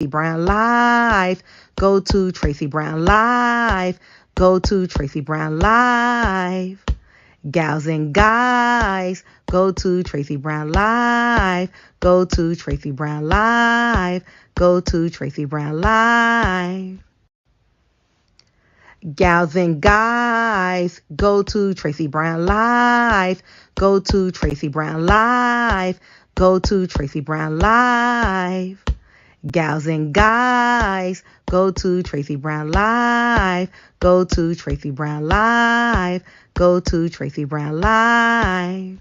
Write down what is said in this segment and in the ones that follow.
Brown Live. Go to Tracy Brown Live. Go to Tracy Brown Live. Gals and guys, go to Tracy Brown Live. Go to Tracy Brown Live. Go to Tracy Brown Live. Gals and guys, go to Tracy Brown Live. Go to Tracy Brown Live. Go to Tracy Brown Live. Gals and guys, go to Tracy Brown Live. Go to Tracy Brown Live. Go to Tracy Brown Live.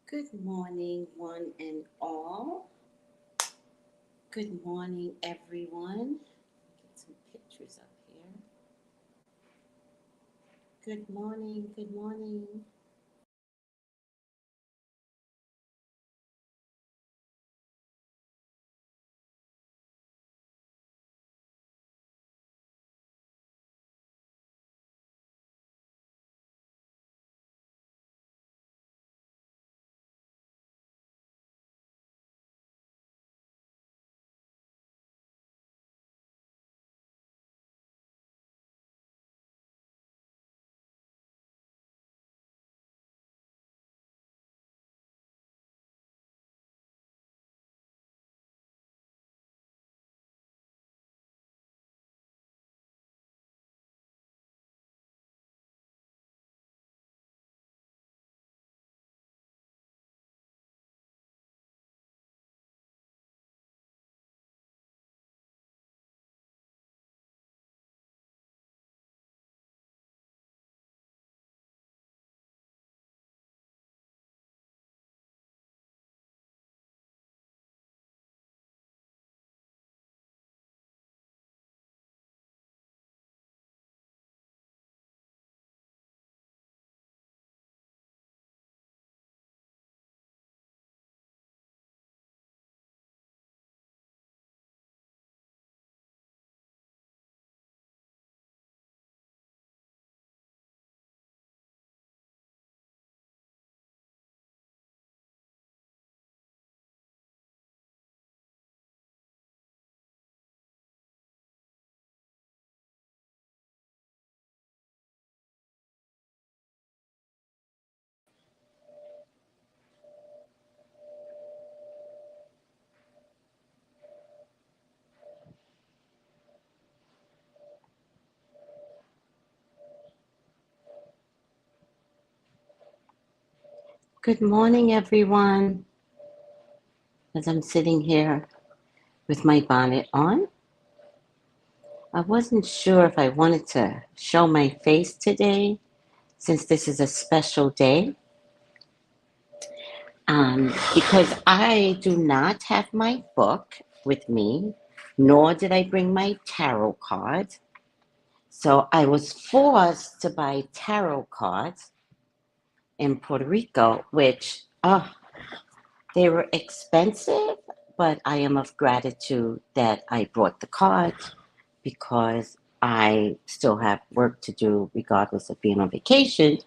Good morning, one and all. Good morning, everyone. Get some pictures up here. Good morning, good morning. Good morning, everyone. As I'm sitting here with my bonnet on, I wasn't sure if I wanted to show my face today since this is a special day. Because I do not have my book with me, nor did I bring my tarot cards. So I was forced to buy tarot cards in Puerto Rico, which they were expensive, but I am of gratitude that I brought the cards because I still have work to do regardless of being on vacation.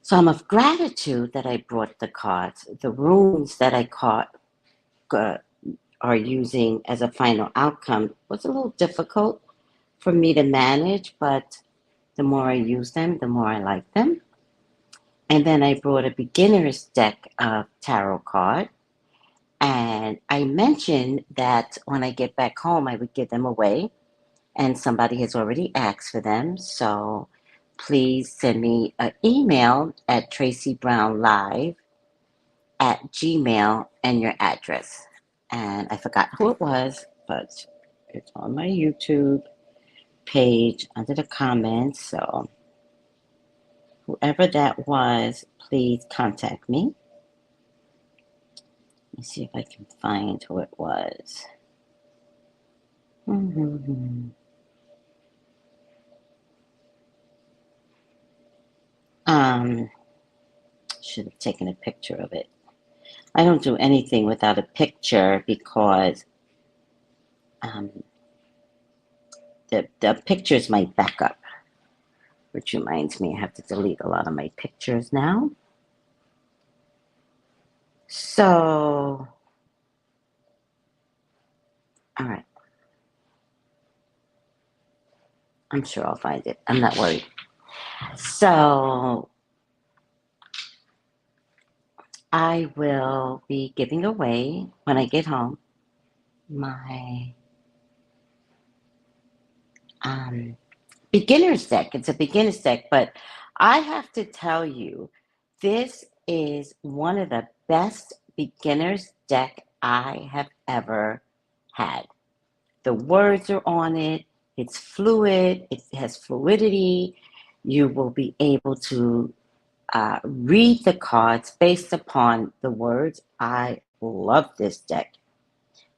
So I'm of gratitude that I brought the cards. The rooms that I caught are using as a final outcome was a little difficult for me to manage, but the more I use them, the more I like them. And then I brought a beginner's deck of tarot card. And I mentioned that when I get back home, I would give them away. And somebody has already asked for them. So please send me an email at tracybrownlive@gmail and your address. And I forgot who it was, but it's on my YouTube page under the comments. So whoever that was, please contact me. Let me see if I can find who it was. Um, should have taken a picture of it. I don't do anything without a picture because Um, the pictures might back up, which reminds me I have to delete a lot of my pictures now. So, all right. I'm sure I'll find it. I'm not worried. So, I will be giving away when I get home my um, beginner's deck. It's a beginner's deck, but I have to tell you, this is one of the best beginner's deck I have ever had. The words are on it, it's fluid, it has fluidity. You will be able to read the cards based upon the words. I love this deck.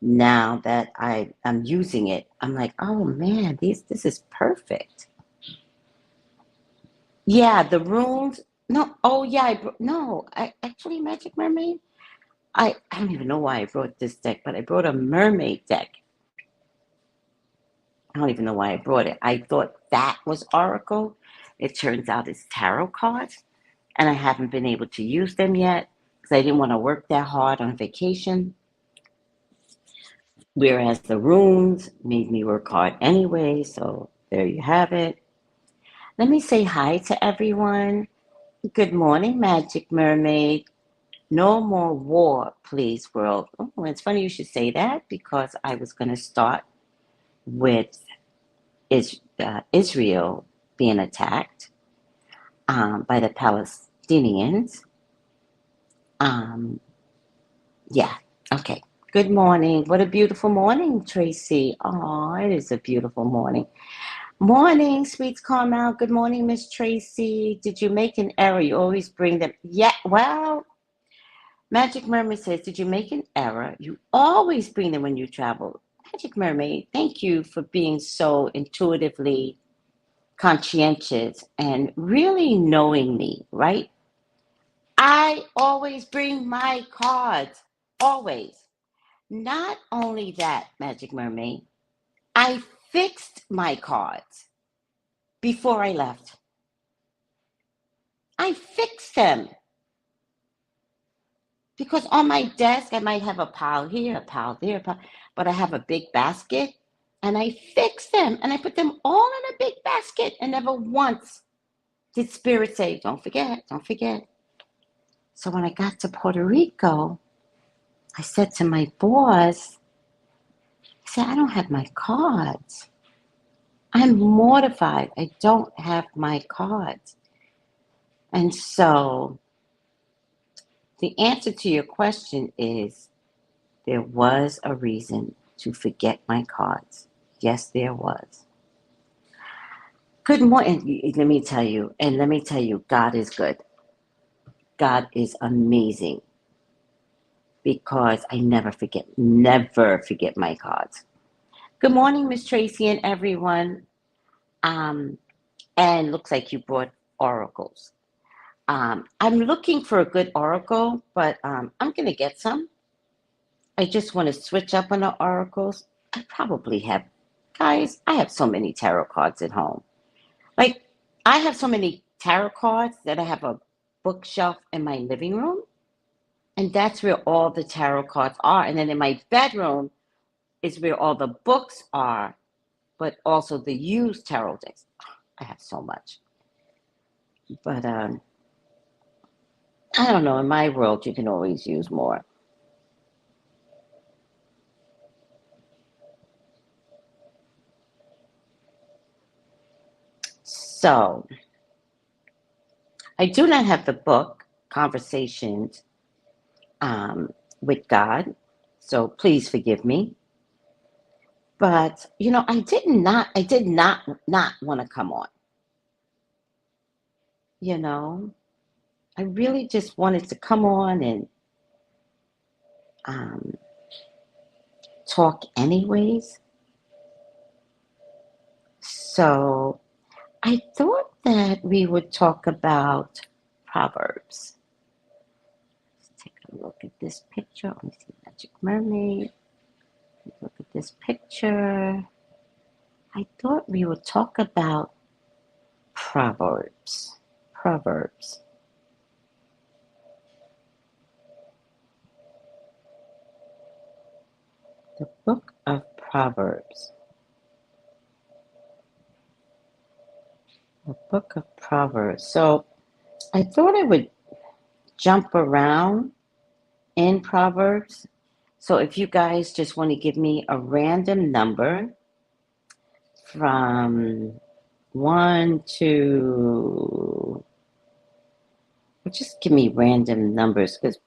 Now that I'm using it, I'm like, oh man, this is perfect. Yeah, the runes. No, oh yeah, no, I actually Magic Mermaid. I don't even know why I brought this deck, but I brought a mermaid deck. I don't even know why I brought it. I thought that was Oracle. It turns out it's tarot cards, and I haven't been able to use them yet because I didn't want to work that hard on vacation. Whereas the runes made me work hard anyway, so there you have it. Let me say hi to everyone. Good morning, Magic Mermaid. No more war, please, world. Oh, it's funny you should say that because I was going to start with Israel being attacked by the Palestinians. Um, yeah, okay. Good morning. What a beautiful morning, Tracy. Oh, it is a beautiful morning. Morning, Sweets Carmel. Good morning, Miss Tracy. Did you make an error? You always bring them. Yeah, well, Magic Mermaid says, did you make an error? You always bring them when you travel. Magic Mermaid, thank you for being so intuitively conscientious and really knowing me, right? I always bring my cards. Always. Not only that, Magic Mermaid, I fixed my cards before I left. I fixed them. Because on my desk, I might have a pile here, a pile there, but I have a big basket and I fix them and I put them all in a big basket. And never once did Spirit say, don't forget, don't forget. So when I got to Puerto Rico, I said to my boss, I said, I don't have my cards. I'm mortified. I don't have my cards. And so the answer to your question is there was a reason to forget my cards. Yes, there was. Good morning. Let me tell you, God is good. God is amazing because I never forget my cards. Good morning, Miss Tracy and everyone. Um, and looks like you brought oracles. I'm looking for a good oracle, but I'm going to get some. I just want to switch up on the oracles. I probably have, guys, I have so many tarot cards at home. Like, I have so many tarot cards that I have a bookshelf in my living room, and that's where all the tarot cards are. And then in my bedroom is where all the books are, but also the used tarot decks. I have so much. But I don't know, in my world, you can always use more. So, I do not have the book, Conversations with God, so please forgive me. But I did not want to come on. You know, I really just wanted to come on and um, talk anyways. So I thought that we would talk about Proverbs. Let's take a look at this picture. Let me see, Magic Mermaid. Look with this picture. I thought we would talk about Proverbs. Proverbs. The book of Proverbs. The book of Proverbs. So I thought I would jump around in Proverbs. So if you guys just want to give me a random number from 1 to, just give me random numbers because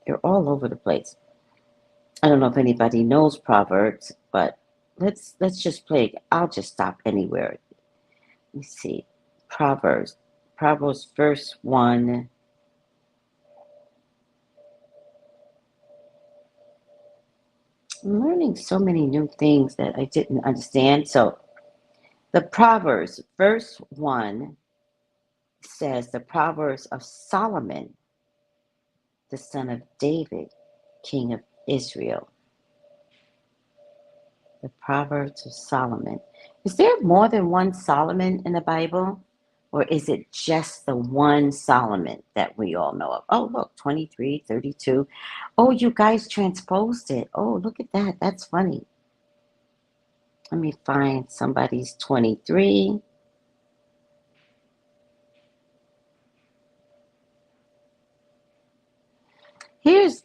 they're all over the place. I don't know if anybody knows Proverbs, but let's just play. I'll just stop anywhere. Let me see. Proverbs. Proverbs verse 1. I'm learning so many new things that I didn't understand. So the Proverbs, verse 1 says the Proverbs of Solomon, the son of David, king of Israel. The Proverbs of Solomon. Is there more than one Solomon in the Bible? Or is it just the one Solomon that we all know of? Oh, look, 23, 32. Oh, you guys transposed it. Oh, look at that. That's funny. Let me find somebody's 23. Here's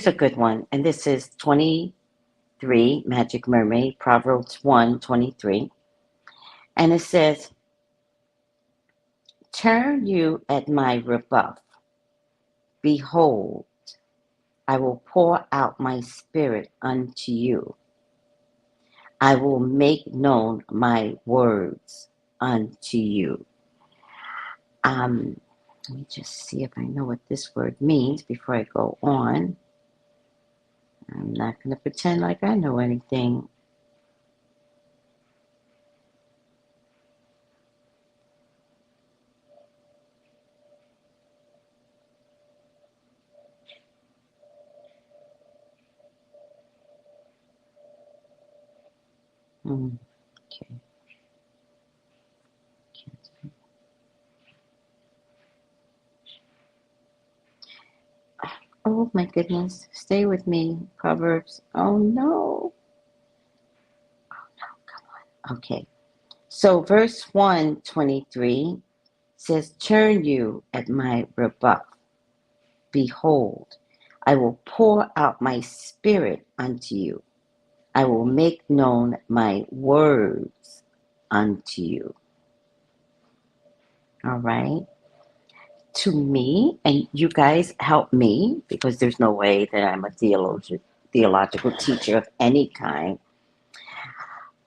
a good one. And this is 23, Magic Mermaid, Proverbs 1:23. And it says, turn you at my rebuff. Behold, I will pour out my spirit unto you. I will make known my words unto you. Let me just see if I know what this word means before I go on. I'm not going to pretend like I know anything. Okay. Oh my goodness. Stay with me. Proverbs. Oh no. Oh no, come on. Okay. So verse 1:23 says, turn you at my rebuff. Behold, I will pour out my spirit unto you. I will make known my words unto you. All right. To me, and you guys help me because there's no way that I'm a theological teacher of any kind.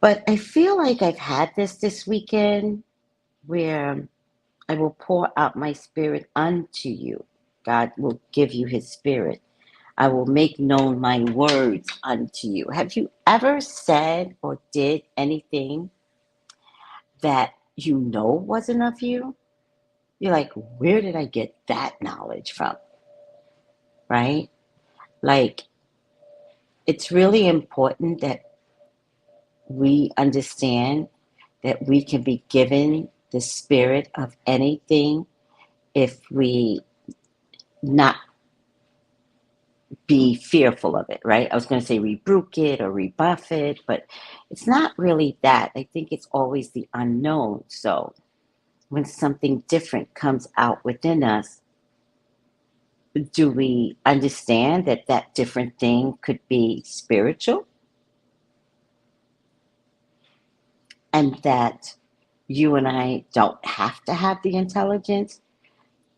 But I feel like I've had this weekend where I will pour out my spirit unto you. God will give you his spirit. I will make known my words unto you. Have you ever said or did anything that you know wasn't of you? You're like, where did I get that knowledge from? Right? Like, it's really important that we understand that we can be given the spirit of anything if we not be fearful of it, right? I was going to say rebuke it or rebuff it, but it's not really that. I think it's always the unknown. So when something different comes out within us, do we understand that that different thing could be spiritual? And that you and I don't have to have the intelligence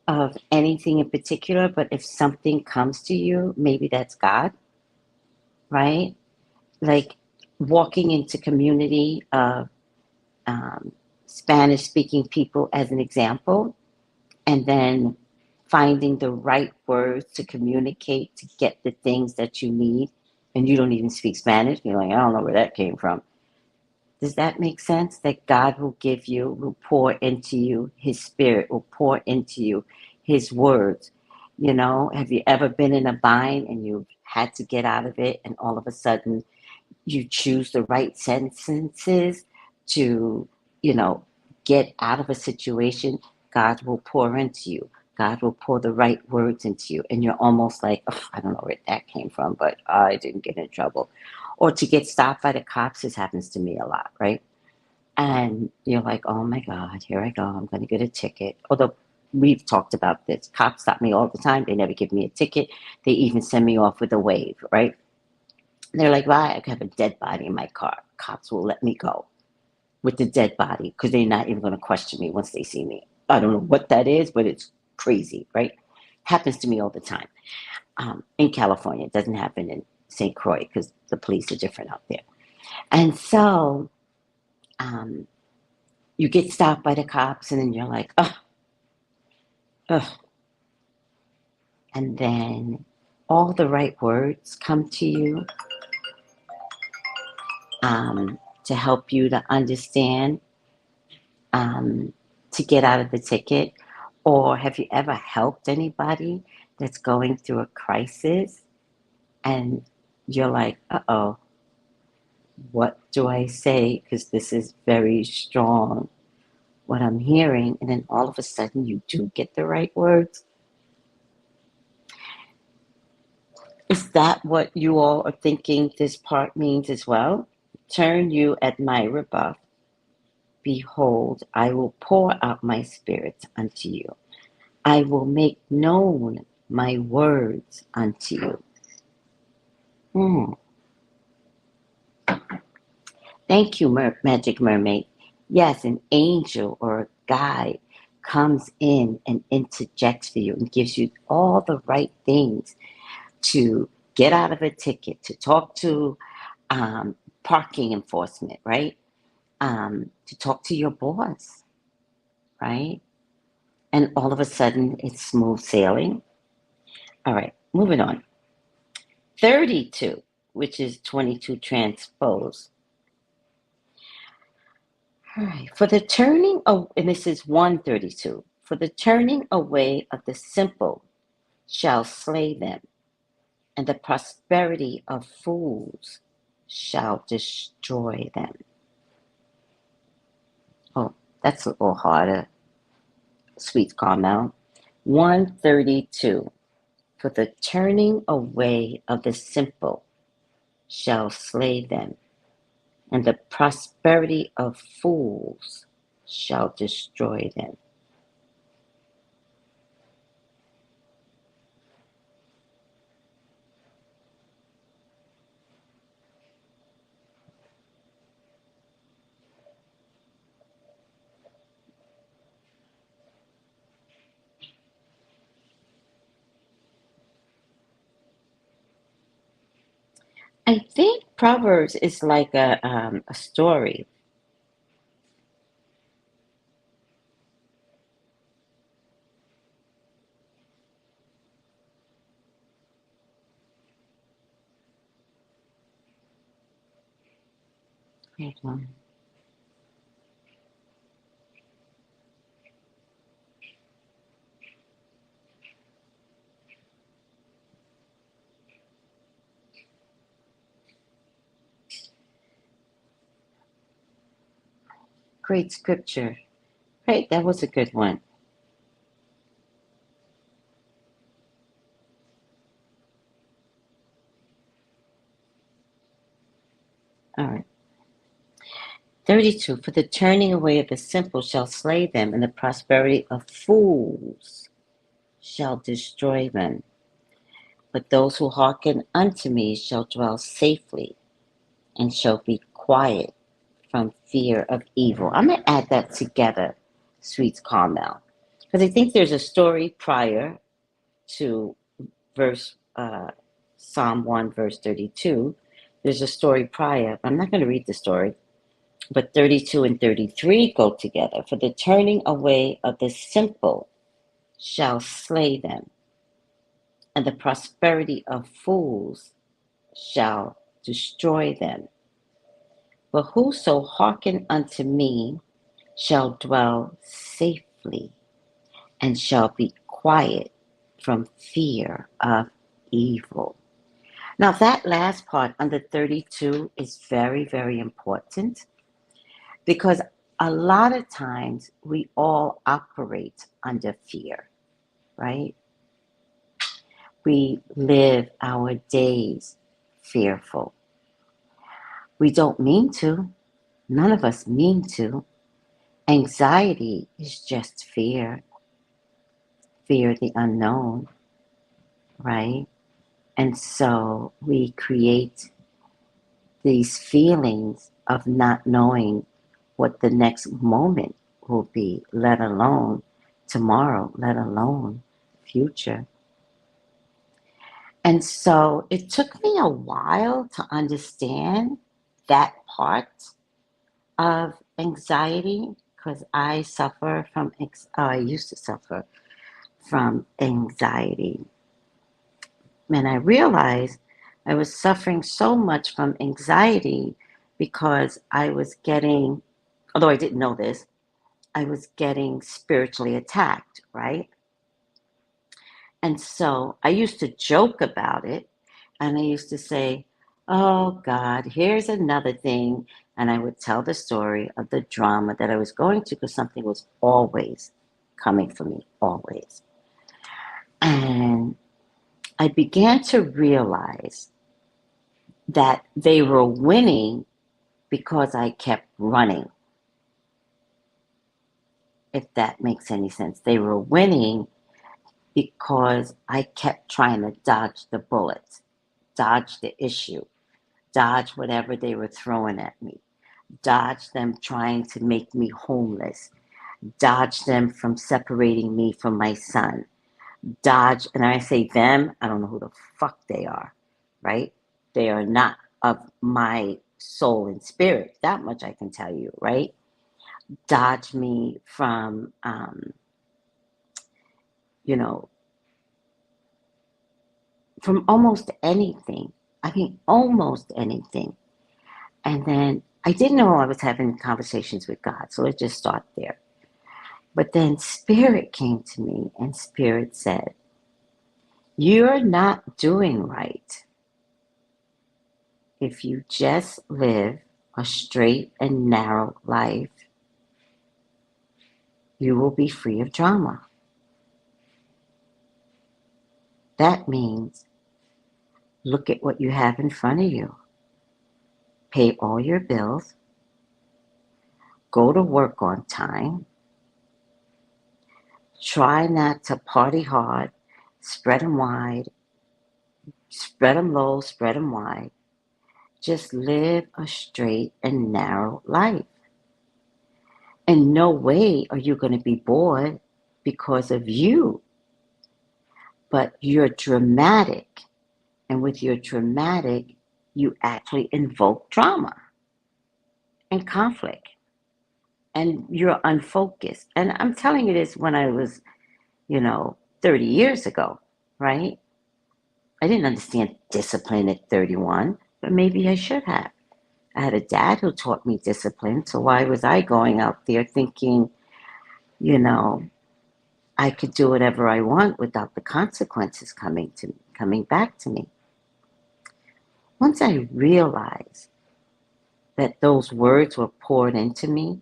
of anything in particular, but if something comes to you, maybe that's God, right? Like walking into community of Spanish speaking people as an example, and then finding the right words to communicate to get the things that you need, and you don't even speak Spanish. You're like, I don't know where that came from. Does that make sense? That God will give you, will pour into you, his spirit will pour into you his words. You know, have you ever been in a bind and you've had to get out of it, and all of a sudden you choose the right sentences to, you know, get out of a situation, God will pour into you. God will pour the right words into you. And you're almost like, oh, I don't know where that came from, but I didn't get in trouble. Or to get stopped by the cops, this happens to me a lot, right? And you're like, oh my God, here I go. I'm going to get a ticket. Although we've talked about this. Cops stop me all the time. They never give me a ticket. They even send me off with a wave, right? They're like, why? I have a dead body in my car. Cops will let me go with the dead body because they're not even going to question me once they see me. I don't know what that is, but it's crazy, right? Happens to me all the time. In California, it doesn't happen in St. Croix because the police are different out there. And so um, you get stopped by the cops, and then you're like, oh, ugh. And then all the right words come to you to help you to understand, to get out of the ticket. Or have you ever helped anybody that's going through a crisis and you're like, uh-oh, what do I say? Because this is very strong, what I'm hearing. And then all of a sudden you do get the right words. Is that what you all are thinking this part means as well? Turn you at my rebuff. Behold, I will pour out my spirit unto you. I will make known my words unto you. Thank you, Magic Mermaid. Yes, an angel or a guide comes in and interjects for you and gives you all the right things to get out of a ticket, to talk to parking enforcement, right? To talk to your boss, right? And all of a sudden, it's smooth sailing. All right, moving on. 32, which is 22 transpose. All right, for the turning of, and this is 132, for the turning away of the simple shall slay them, and the prosperity of fools shall destroy them. Oh, that's a little harder. Sweet Carmel. 132, for the turning away of the simple shall slay them, and the prosperity of fools shall destroy them. I think Proverbs is like a story. Hold on. Great scripture. Right, that was a good one. All right. 32, for the turning away of the simple shall slay them, and the prosperity of fools shall destroy them. But those who hearken unto me shall dwell safely, and shall be quiet from fear of evil. I'm going to add that together, Sweets Carmel, because I think there's a story prior to verse Psalm 1, verse 32. There's a story prior. I'm not going to read the story, but 32 and 33 go together. For the turning away of the simple shall slay them, and the prosperity of fools shall destroy them. But whoso hearken unto me shall dwell safely, and shall be quiet from fear of evil. Now, that last part under 32 is very, very important because a lot of times we all operate under fear, right? We live our days fearful. We don't mean to. None of us mean to. Anxiety is just fear, fear of the unknown, right? And so we create these feelings of not knowing what the next moment will be, let alone tomorrow, let alone future. And so it took me a while to understand that part of anxiety because I used to suffer from anxiety. And I realized I was suffering so much from anxiety because I was getting, although I didn't know this, I was getting spiritually attacked, right? And so I used to joke about it and I used to say, oh God, here's another thing. And I would tell the story of the drama that I was going to because something was always coming for me, always. And I began to realize that they were winning because I kept running, if that makes any sense. They were winning because I kept trying to dodge the bullets, dodge the issue, dodge whatever they were throwing at me, dodge them trying to make me homeless, dodge them from separating me from my son, dodge, and I say them, I don't know who the fuck they are, right? They are not of my soul and spirit. That much I can tell you, right? Dodge me from, you know, from almost anything. I mean, almost anything. And then I didn't know I was having conversations with God, so it just started there. But then Spirit came to me, and Spirit said, you're not doing right if you just live a straight and narrow life. You will be free of drama. That means look at what you have in front of you. Pay all your bills. Go to work on time. Try not to party hard. Spread them wide. Spread them low, spread them wide. Just live a straight and narrow life. In no way are you going to be bored because of you. But you're dramatic. And with your dramatic, you actually invoke drama and conflict. And you're unfocused. And I'm telling you this when I was, 30 years ago, right? I didn't understand discipline at 31, but maybe I should have. I had a dad who taught me discipline, so why was I going out there thinking, you know, I could do whatever I want without the consequences coming back to me? Once I realized that those words were poured into me,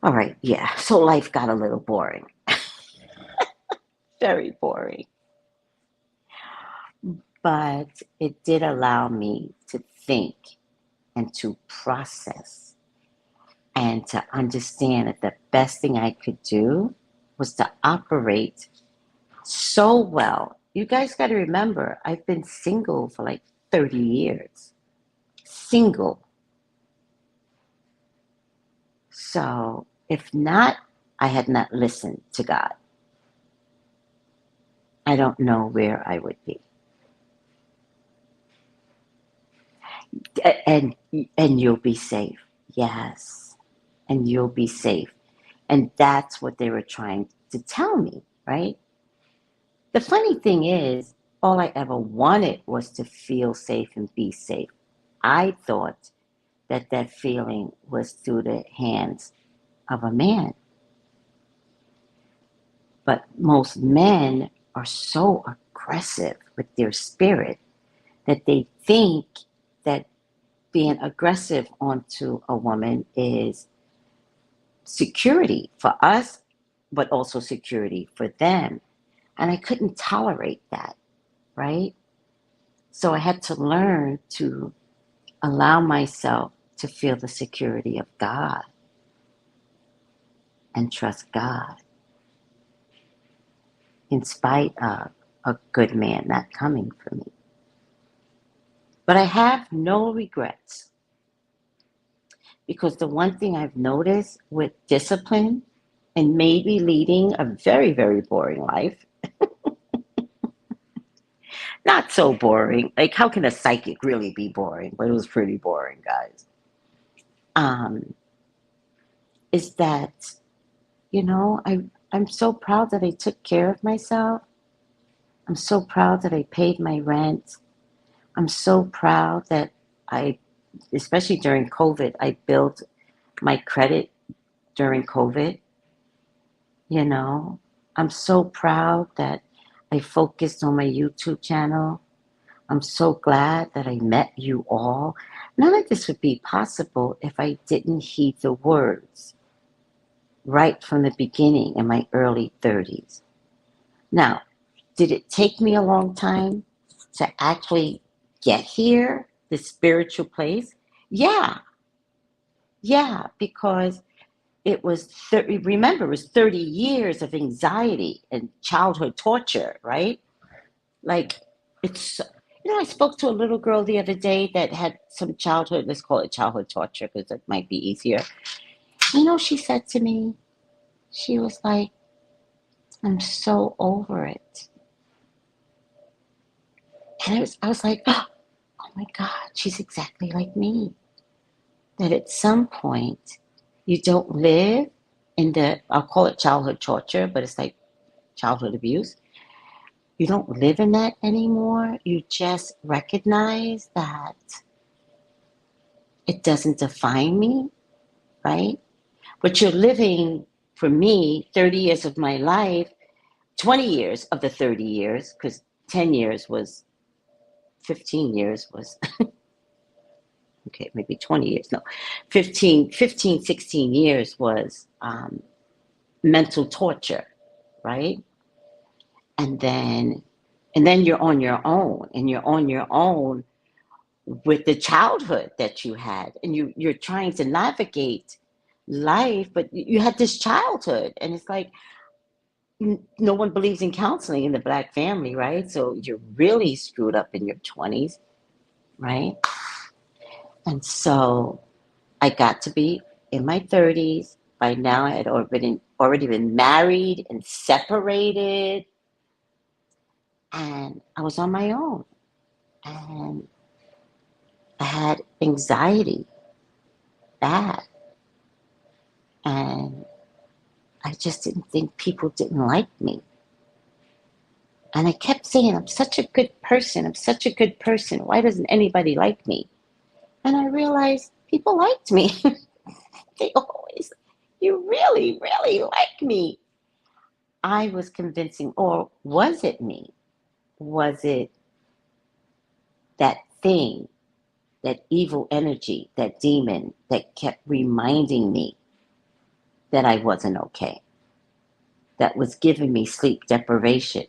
all right, yeah, so life got a little boring. Very boring. But it did allow me to think and to process and to understand that the best thing I could do was to operate so well. You guys got to remember, I've been single for like 30 years. Single. So if not, I had not listened to God. I don't know where I would be. And you'll be safe. Yes. And you'll be safe. And that's what they were trying to tell me, right? The funny thing is, all I ever wanted was to feel safe and be safe. I thought that feeling was through the hands of a man. But most men are so aggressive with their spirit. that they think that being aggressive onto a woman is security for us, but also security for them. And I couldn't tolerate that, right? So I had to learn to allow myself to feel the security of God and trust God in spite of a good man not coming for me. But I have no regrets because the one thing I've noticed with discipline and maybe leading a very, very boring life, not so boring. Like, how can a psychic really be boring? But it was pretty boring, guys. Um, is that, I'm so proud that I took care of myself. I'm so proud that I paid my rent. I'm so proud that I, especially during COVID, I built my credit during COVID. You know, I'm so proud that I focused on my YouTube channel. I'm so glad that I met you all. None of this would be possible if I didn't heed the words right from the beginning in my early 30s. Now, did it take me a long time to actually get here, this spiritual place? Yeah, yeah, because it was 30, remember, it was 30 years of anxiety and childhood torture, right? Like, it's, I spoke to a little girl the other day that had some childhood, let's call it childhood torture because it might be easier. She said to me, she was like, I'm so over it. And I was like, oh my God, she's exactly like me. That at some point, you don't live in I'll call it childhood torture, but it's like childhood abuse. You don't live in that anymore. You just recognize that it doesn't define me, right? But you're living, for me, 30 years of my life, 20 years of the 30 years, because 10 years was, 15 years was, okay, maybe 20 years, no, 16 years was mental torture, right? And then, you're on your own, and you're on your own with the childhood that you had, and you're trying to navigate life, but you had this childhood, and it's like no one believes in counseling in the Black family, right? So you're really screwed up in your 20s, right? And so I got to be in my 30s. By now, I had already been married and separated, and I was on my own, and I had anxiety, bad, and I just didn't think people didn't like me. And I kept saying, I'm such a good person. I'm such a good person. Why doesn't anybody like me? And I realized people liked me. They always, you really, really like me. I was convincing, or was it me? Was it that thing, that evil energy, that demon that kept reminding me that I wasn't okay, that was giving me sleep deprivation,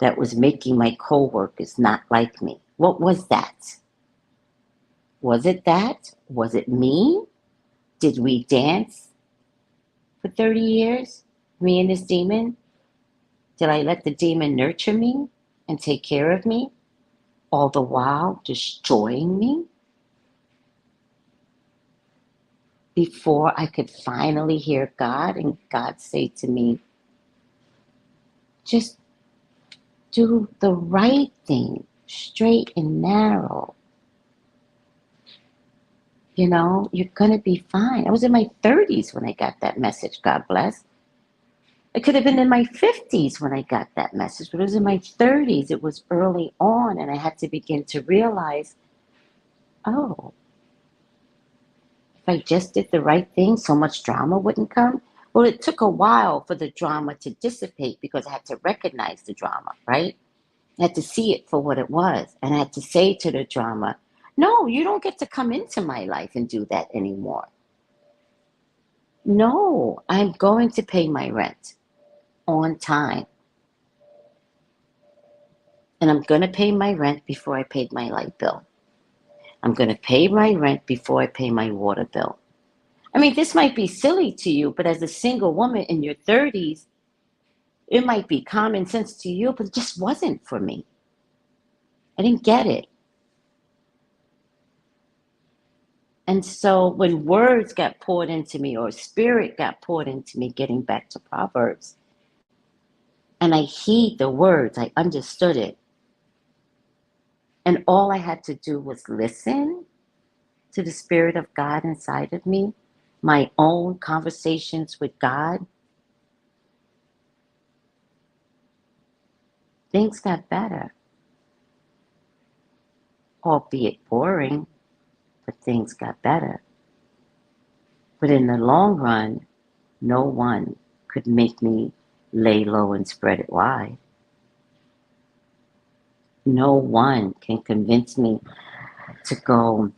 that was making my coworkers not like me? What was that? Was it that? Was it me? Did we dance for 30 years, me and this demon? Did I let the demon nurture me and take care of me, all the while destroying me? Before I could finally hear God, and God say to me, just do the right thing, straight and narrow. You're going to be fine. I was in my 30s when I got that message, God bless. It could have been in my 50s when I got that message, but it was in my 30s. It was early on, and I had to begin to realize, oh, if I just did the right thing, so much drama wouldn't come. Well, it took a while for the drama to dissipate because I had to recognize the drama, right? I had to see it for what it was. And I had to say to the drama, no, you don't get to come into my life and do that anymore. No, I'm going to pay my rent on time. And I'm going to pay my rent before I paid my light bill. I'm going to pay my rent before I pay my water bill. I mean, this might be silly to you, but as a single woman in your 30s, it might be common sense to you, but it just wasn't for me. I didn't get it. And so when words got poured into me or spirit got poured into me, getting back to Proverbs, and I heed the words, I understood it. And all I had to do was listen to the Spirit of God inside of me, my own conversations with God. Things got better, albeit boring, but things got better. But in the long run, no one could make me lay low and spread it wide. No one can convince me to go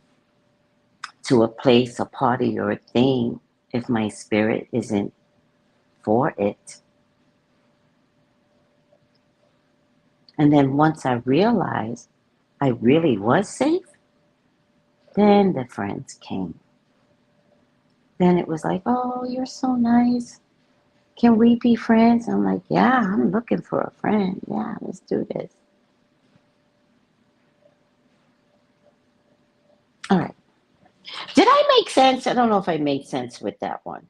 to a place, a party, or a thing if my spirit isn't for it. And then once I realized I really was safe, then the friends came. Then it was like, oh, you're so nice. Can we be friends? I'm like, yeah, I'm looking for a friend. Yeah, let's do this. All right. Did I make sense? I don't know if I made sense with that one.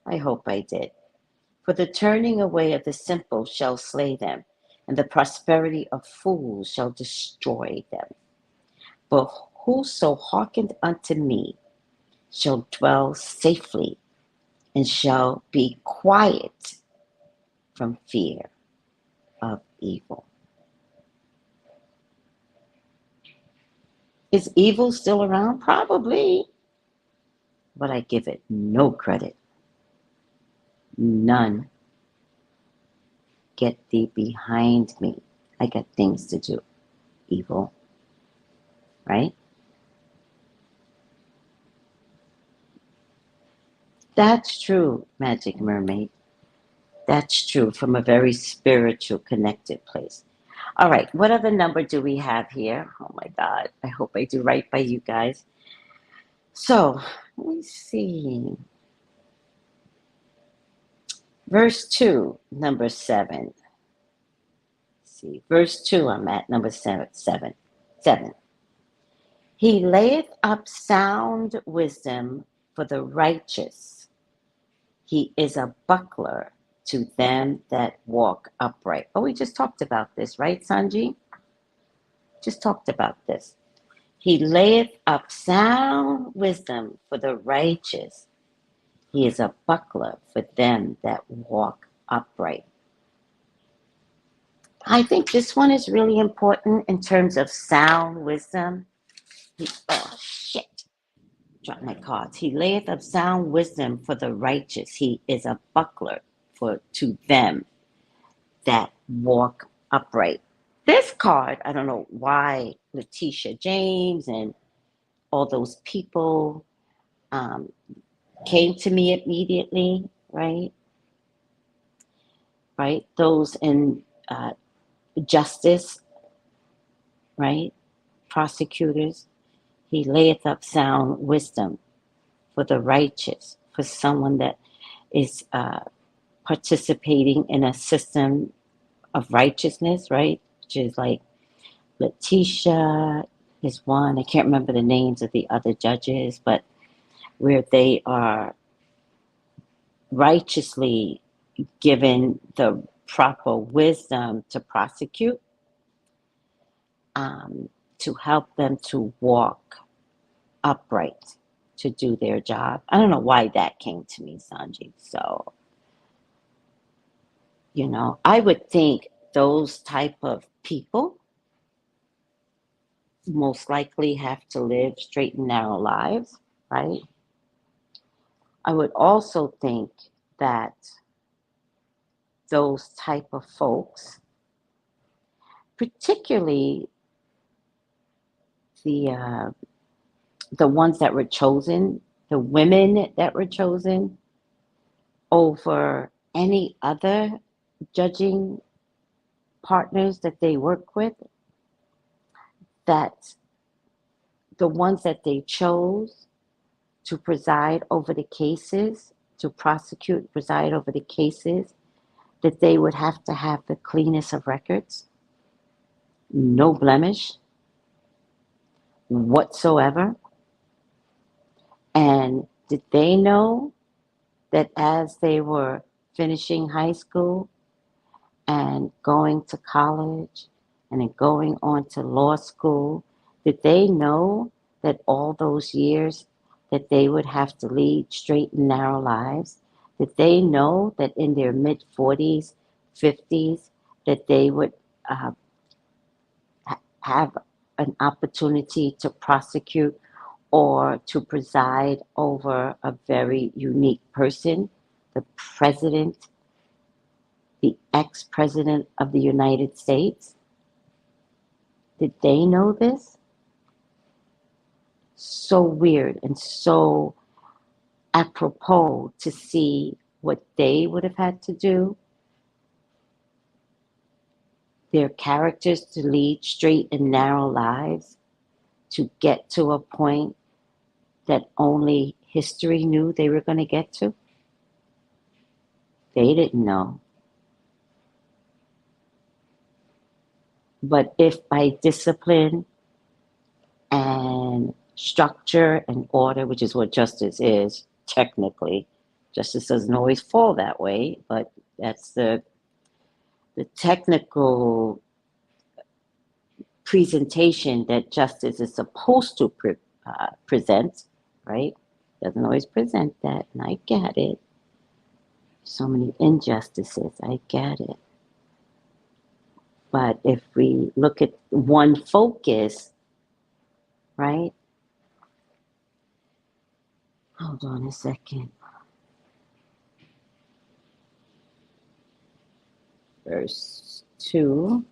I hope I did. For the turning away of the simple shall slay them, and the prosperity of fools shall destroy them. But whoso hearkened unto me shall dwell safely, and shall be quiet from fear of evil. Is evil still around? Probably, but I give it no credit. None. Get thee behind me. I got things to do. Evil, right? That's true, Magic Mermaid. That's true from a very spiritual, connected place. All right, what other number do we have here? Oh my God, I hope I do right by you guys. So, let me see. Verse 2, number 7. Let's see, verse 2, I'm at number 7. 7. He layeth up sound wisdom for the righteous. He is a buckler to them that walk upright. Oh, we just talked about this, right, Sanji? Just talked about this. He layeth up sound wisdom for the righteous. He is a buckler for them that walk upright. I think this one is really important in terms of sound wisdom. Oh, shit. Drop my cards. He layeth up sound wisdom for the righteous. He is a buckler to them that walk upright. This card, I don't know why Letitia James and all those people um, came to me immediately, right? Right? Those in justice, right? Prosecutors. He layeth up sound wisdom for the righteous, for someone that is participating in a system of righteousness, right? Which is like Letitia is one. I can't remember the names of the other judges, but where they are righteously given the proper wisdom to prosecute, um, to help them to walk upright, to do their job. I don't know why that came to me, Sanji. So, I would think those type of people most likely have to live straight and narrow lives, right? I would also think that those type of folks particularly the ones that were chosen, the women that were chosen over any other judging partners that they work with, that the ones that they chose to preside over the cases, to prosecute, preside over the cases, that they would have to have the cleanest of records, no blemish whatsoever. And did they know that as they were finishing high school and going to college and then going on to law school, did they know that all those years that they would have to lead straight and narrow lives? Did they know that in their mid 40s, 50s, that they would uh, have an opportunity to prosecute or to preside over a very unique person, the president, the ex-president of the United States? Did they know this? So weird and so apropos to see what they would have had to do, their characters to lead straight and narrow lives, to get to a point that only history knew they were going to get to. They didn't know. But if by discipline and structure and order, which is what justice is, technically, justice doesn't always fall that way, but that's the technical presentation that justice is supposed to present, right? Doesn't always present that, and I get it. So many injustices, I get it. But if we look at one focus, right? Hold on a second. Verse 2.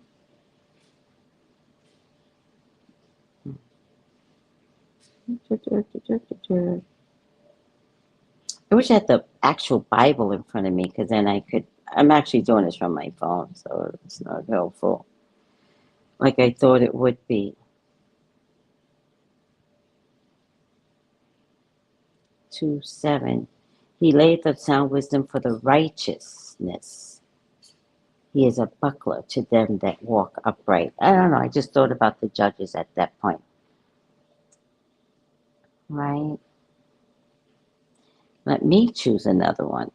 I wish I had the actual Bible in front of me, because then I'm actually doing this from my phone, so it's not helpful like I thought it would be. 2:7. He layeth up sound wisdom for the righteousness. He is a buckler to them that walk upright. I don't know, I just thought about the judges at that point. Right? Let me choose another one.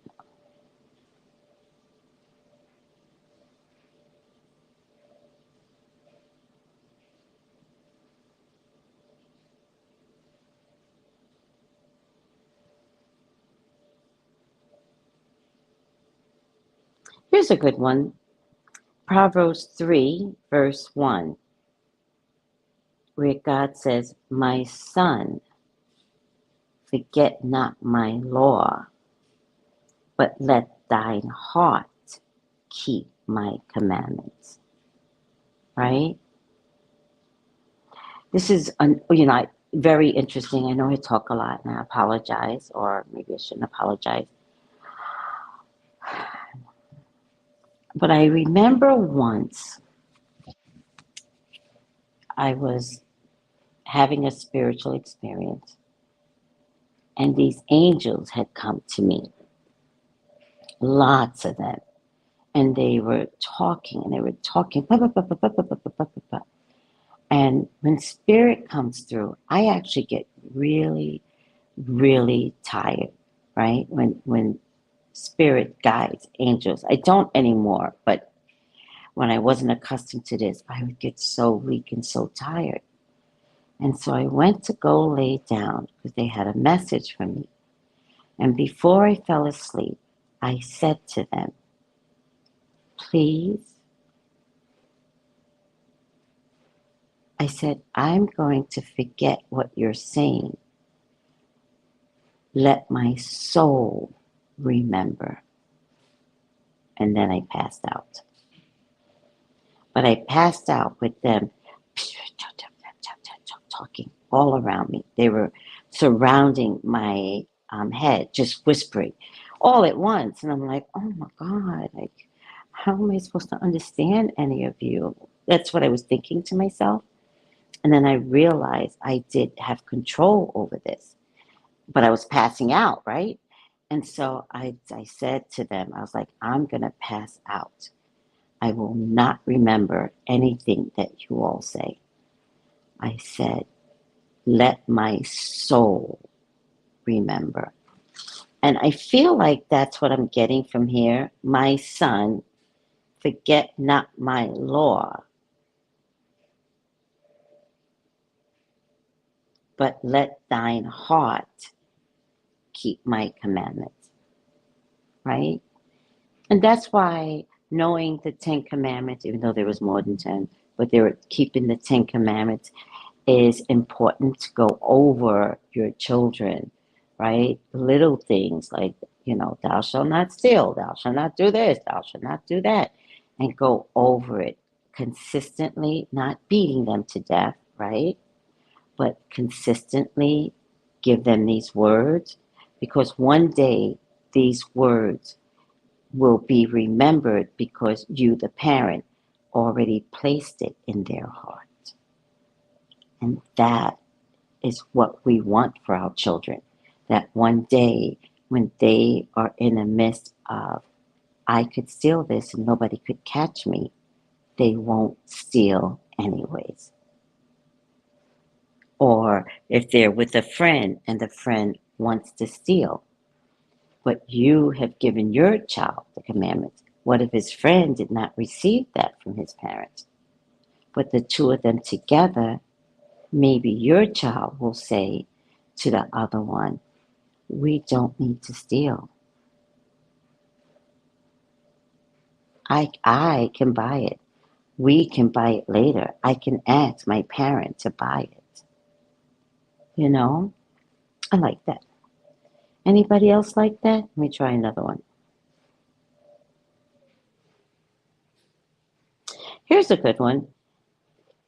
Here's a good one. Proverbs 3, verse 1, where God says, my son, forget not my law, but let thine heart keep my commandments. Right? This is, very interesting. I know I talk a lot and I apologize, or maybe I shouldn't apologize. But I remember once I was having a spiritual experience, and these angels had come to me, lots of them, and they were talking, and when spirit comes through, I actually get really, really tired, right? When spirit guides, angels. I don't anymore, but when I wasn't accustomed to this, I would get so weak and so tired. And so I went to go lay down because they had a message for me. And before I fell asleep, I said to them, please, I said, I'm going to forget what you're saying. Let my soul remember. And then I passed out. But I passed out with them talking all around me. They were surrounding my head, just whispering all at once. And I'm like, oh my God, like, how am I supposed to understand any of you? That's what I was thinking to myself. And then I realized I did have control over this, but I was passing out, right? And so I said to them, I was like, I'm going to pass out. I will not remember anything that you all say. I said, let my soul remember. And I feel like that's what I'm getting from here. My son, forget not my law, but let thine heart keep my commandments, right? And that's why knowing the 10 commandments, even though there was more than 10, but they were keeping the 10 commandments is important to go over your children, right? Little things like, thou shalt not steal, thou shalt not do this, thou shalt not do that, and go over it consistently, not beating them to death, right? But consistently give them these words, because one day these words will be remembered because you, the parent, already placed it in their heart. And that is what we want for our children. That one day when they are in the midst of, I could steal this and nobody could catch me, they won't steal anyways. Or if they're with a friend and the friend wants to steal, but you have given your child the commandments. What if his friend did not receive that from his parents? But the two of them together, maybe your child will say to the other one, we don't need to steal. I can buy it. We can buy it later. I can ask my parent to buy it. I like that. Anybody else like that? Let me try another one. Here's a good one.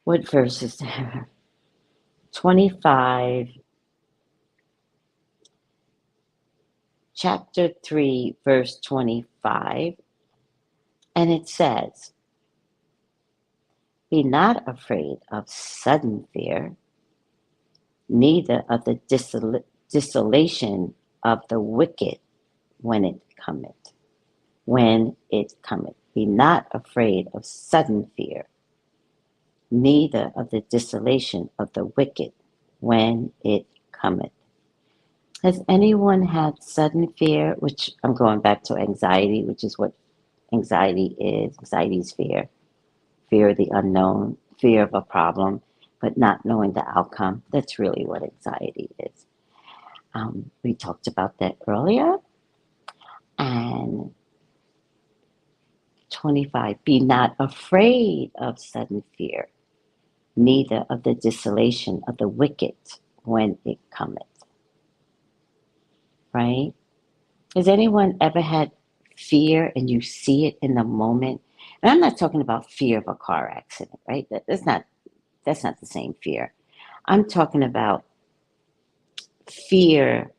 What verse is there? 25, chapter 3, verse 25. And it says, be not afraid of sudden fear, neither of the desolation of the wicked when it cometh. When it cometh. Be not afraid of sudden fear, neither of the desolation of the wicked when it cometh. Has anyone had sudden fear, which I'm going back to anxiety, which is what anxiety is. Anxiety is fear. Fear of the unknown, fear of a problem, but not knowing the outcome. That's really what anxiety is. We talked about that earlier. And 25, be not afraid of sudden fear, neither of the desolation of the wicked when it cometh. Right? Has anyone ever had fear and you see it in the moment? And I'm not talking about fear of a car accident, right? That's not the same fear. I'm talking about fear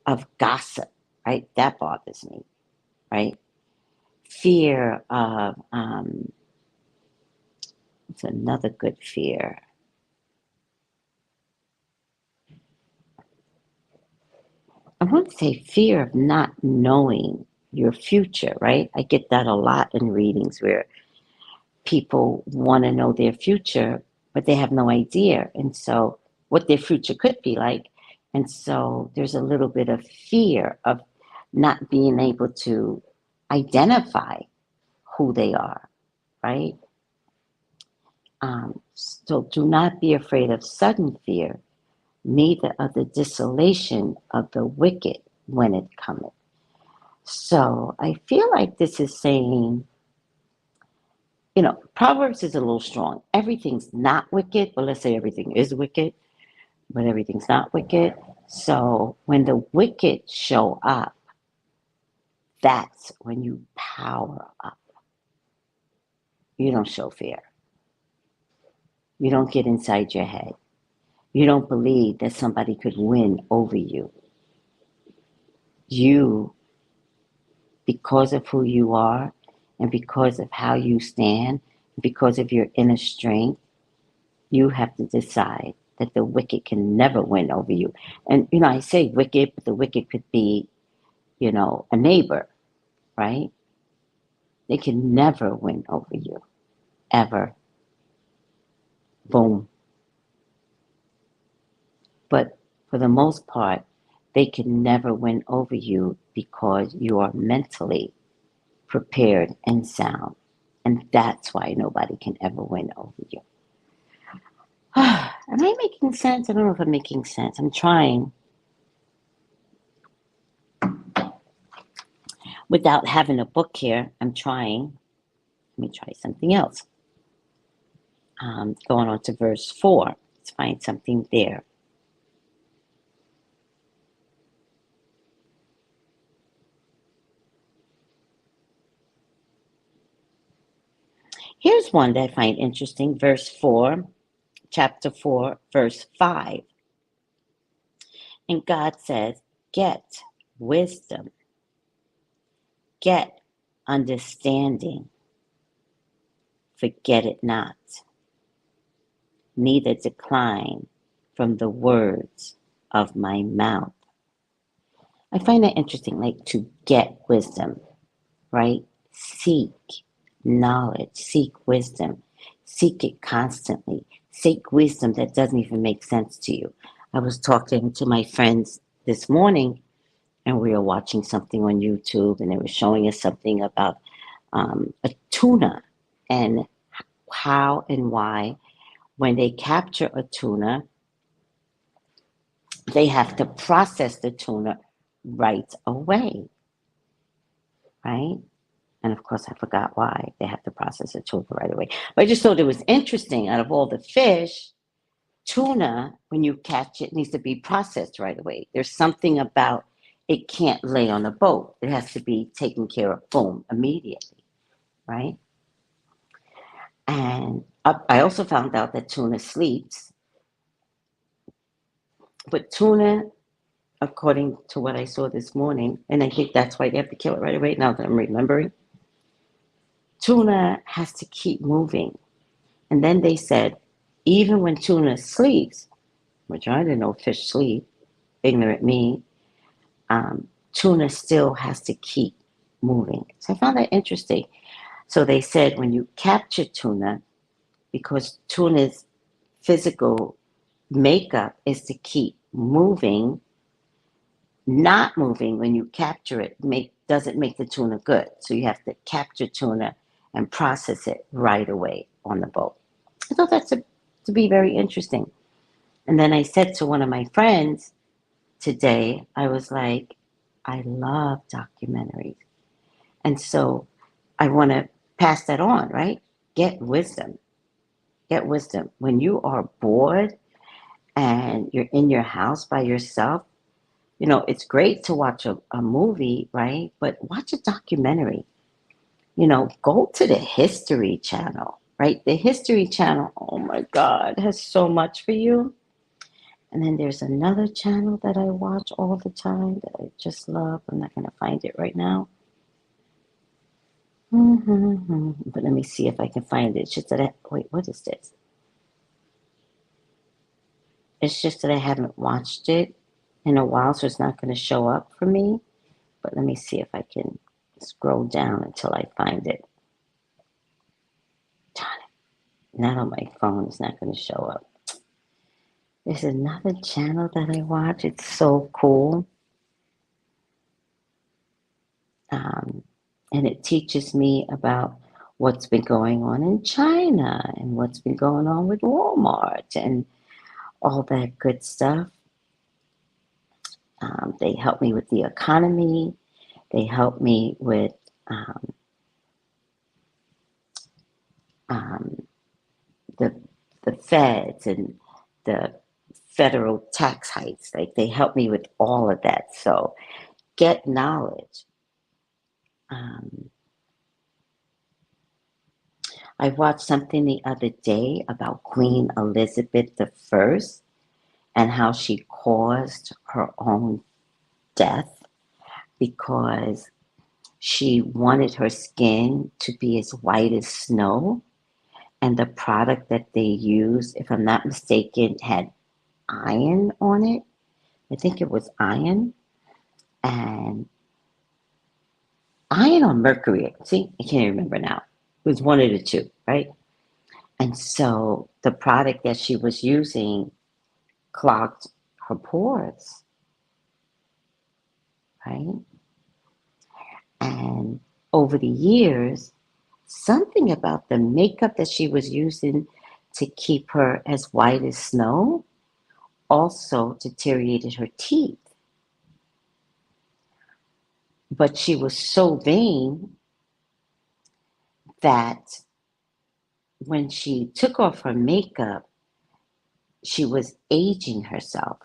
of gossip, right? That bothers me, right? Fear of, it's another good fear. I want to say fear of not knowing your future, right? I get that a lot in readings where people want to know their future, but they have no idea. And so, what their future could be like. And so, there's a little bit of fear of not being able to identify who they are, right? So, do not be afraid of sudden fear, neither of the desolation of the wicked when it cometh. So, I feel like this is saying, Proverbs is a little strong. Everything's not wicked. Well, let's say everything is wicked, but everything's not wicked. So when the wicked show up, that's when you power up. You don't show fear. You don't get inside your head. You don't believe that somebody could win over you. You, because of who you are and because of how you stand, because of your inner strength, you have to decide that the wicked can never win over you. And, I say wicked, but the wicked could be, a neighbor, right? They can never win over you, ever. Boom. But for the most part, they can never win over you because you are mentally prepared and sound. And that's why nobody can ever win over you. Am I making sense? I don't know if I'm making sense. I'm trying. Without having a book here, I'm trying. Let me try something else. Going on to verse 4. Let's find something there. Here's one that I find interesting. Verse 4, chapter 4, verse 5. And God says, get wisdom, get understanding, forget it not, neither decline from the words of my mouth. I find that interesting, like to get wisdom, right? Seek knowledge, seek wisdom, seek it constantly. Seek wisdom that doesn't even make sense to you. I was talking to my friends this morning and we were watching something on YouTube and they were showing us something about a tuna and how and why when they capture a tuna, they have to process the tuna right away, right? And of course, I forgot why they have to process the tuna right away. But I just thought it was interesting. Out of all the fish, tuna, when you catch it, needs to be processed right away. There's something about it can't lay on a boat. It has to be taken care of, boom, immediately, right? And I also found out that tuna sleeps. But tuna, according to what I saw this morning, and I think that's why they have to kill it right away, now that I'm remembering, tuna has to keep moving. And then they said, even when tuna sleeps, which I didn't know fish sleep, ignorant me, tuna still has to keep moving. So I found that interesting. So they said when you capture tuna, because tuna's physical makeup is to keep moving, not moving when you capture it doesn't make the tuna good. So you have to capture tuna and process it right away on the boat. I thought that to be very interesting. And then I said to one of my friends today, I was like, I love documentaries. And so I want to pass that on, right? Get wisdom. Get wisdom. When you are bored and you're in your house by yourself, it's great to watch a movie, right? But watch a documentary. Go to the History Channel, right? The History Channel, oh my God, has so much for you. And then there's another channel that I watch all the time that I just love. I'm not going to find it right now. But let me see if I can find it. It's just that wait, what is this? It's just that I haven't watched it in a while, so it's not going to show up for me. But let me see if I can scroll down until I find it. Darn it. Not on my phone. It's not going to show up. There's another channel that I watch. It's so cool. And it teaches me about what's been going on in China and what's been going on with Walmart and all that good stuff. They help me with the economy. They help me with the feds and the federal tax hikes. Like they help me with all of that. So get knowledge. I watched something the other day about Queen Elizabeth I and how she caused her own death because she wanted her skin to be as white as snow. And the product that they used, if I'm not mistaken, had iron on it. I think it was iron. And iron or mercury. See, I can't remember now. It was one of the two, right? And so the product that she was using clogged her pores, right? And over the years, something about the makeup that she was using to keep her as white as snow also deteriorated her teeth. But she was so vain that when she took off her makeup, she was aging herself.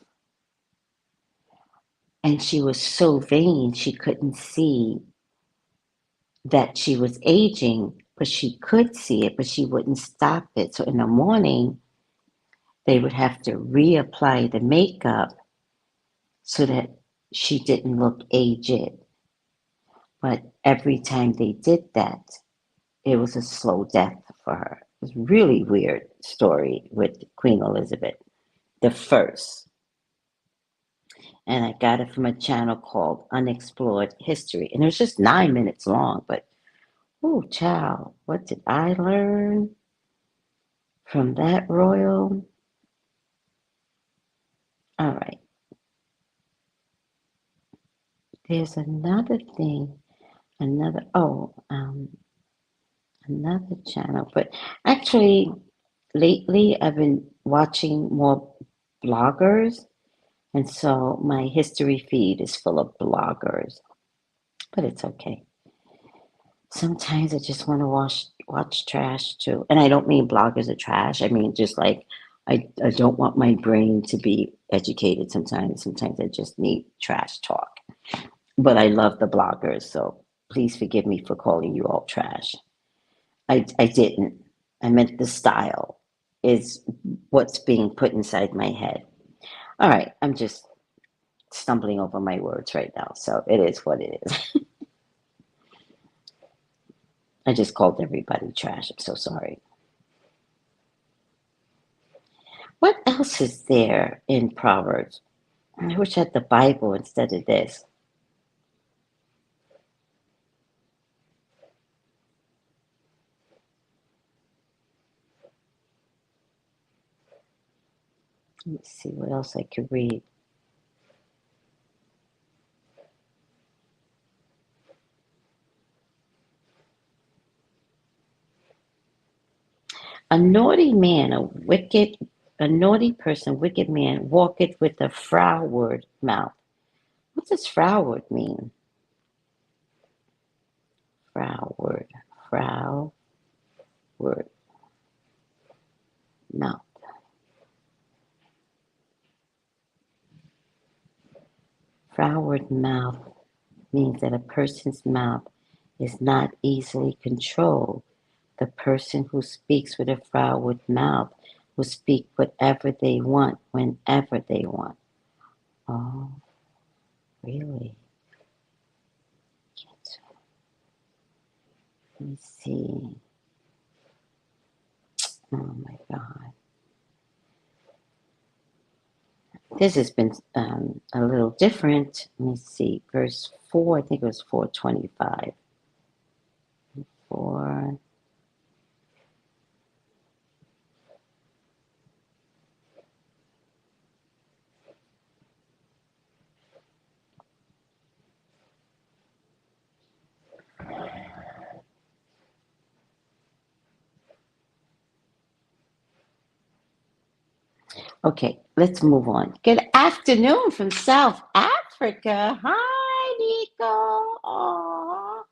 And she was so vain, she couldn't see that she was aging, but she could see it, but she wouldn't stop it. So in the morning, they would have to reapply the makeup so that she didn't look aged. But every time they did that, it was a slow death for her. It was a really weird story with Queen Elizabeth the First. And I got it from a channel called Unexplored History. And it was just 9 minutes long, but oh, child, what did I learn from that royal? All right. There's another thing, another channel. But actually, lately I've been watching more bloggers. And so my history feed is full of bloggers. But it's okay. Sometimes I just want to watch trash too. And I don't mean bloggers are trash. I mean just like I don't want my brain to be educated sometimes. Sometimes I just need trash talk. But I love the bloggers, so please forgive me for calling you all trash. I didn't. I meant the style is what's being put inside my head. All right, I'm just stumbling over my words right now, so it is what it is. I just called everybody trash. I'm so sorry. What else is there in Proverbs? I wish I had the Bible instead of this. Let me see what else I could read. A naughty man, a naughty person, wicked man, walketh with a froward mouth. What does froward mean? Froward, froward mouth. Froward mouth means that a person's mouth is not easily controlled. The person who speaks with a froward mouth will speak whatever they want, whenever they want. Oh, really? Let me see. Oh my God. This has been a little different. Let me see. Verse 4, I think it was 425. 4. Okay, let's move on. Good afternoon from South Africa. Hi, Nico. Aw.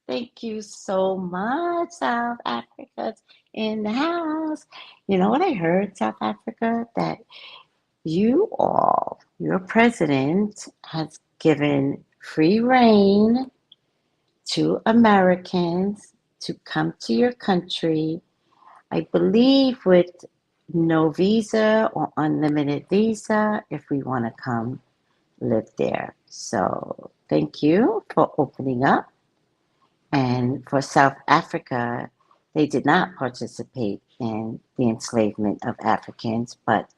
Thank you so much, South Africa's in the house. You know what I heard, South Africa? That your president, has given free reign to Americans to come to your country, I believe with no visa or unlimited visa if we want to come live there. So thank you for opening up. And for South Africa, they did not participate in the enslavement of Africans, but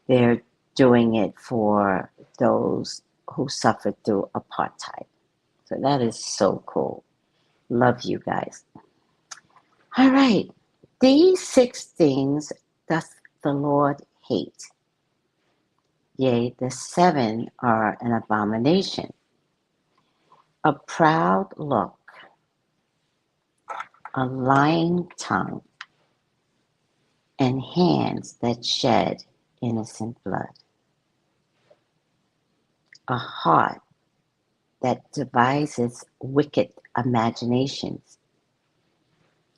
they're doing it for those who suffered through apartheid. So that is so cool. Love you guys. All right. These 6 things doth the Lord hate. Yea, the 7 are an abomination. A proud look, a lying tongue, and hands that shed innocent blood. A heart that devises wicked imaginations.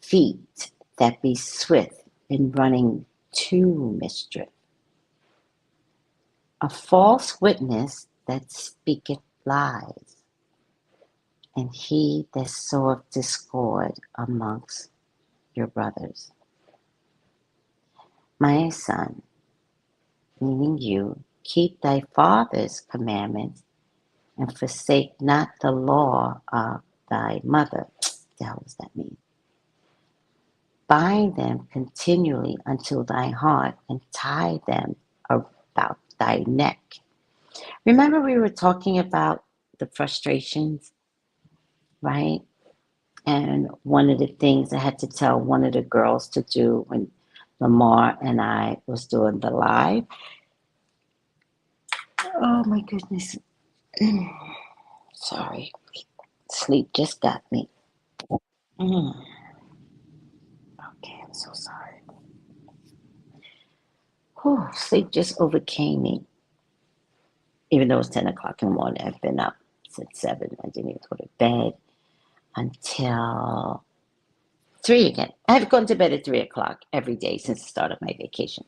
Feet that be swift in running to mischief. A false witness that speaketh lies. And he that soweth discord amongst your brothers. My son, meaning you, keep thy father's commandments and forsake not the law of thy mother. What does that mean? Bind them continually unto thy heart and tie them about thy neck. Remember we were talking about the frustrations, right? And one of the things I had to tell one of the girls to do when Lamar and I was doing the live. Oh my goodness. Sorry. Sleep just got me. Okay, I'm so sorry. Whew, sleep just overcame me. Even though it's 10 o'clock in the morning, I've been up since 7. I didn't even go to bed until 3 again. I've gone to bed at 3 o'clock every day since the start of my vacation.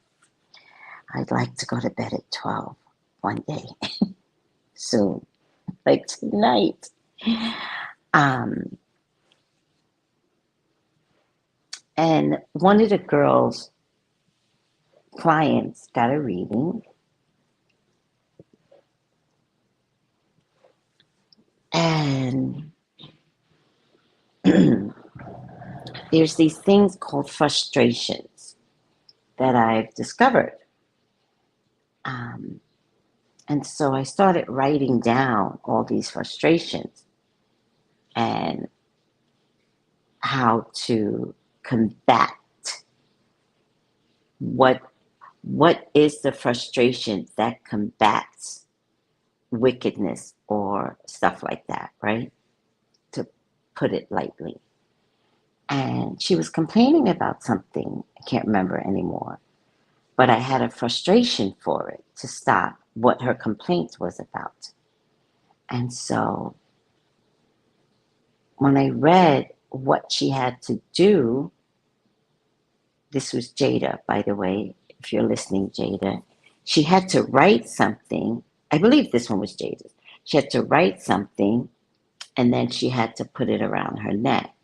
I'd like to go to bed at 12 one day soon, like tonight. And one of the girls' clients got a reading. And there's these things called frustrations that I've discovered. And so I started writing down all these frustrations and how to combat what is the frustration that combats wickedness or stuff like that, right? To put it lightly. And she was complaining about something, I can't remember anymore, but I had a frustration for it to stop what her complaint was about. And so when I read what she had to do, this was Jada, by the way, if you're listening, Jada, she had to write something. I believe this one was Jada's. She had to write something and then she had to put it around her neck,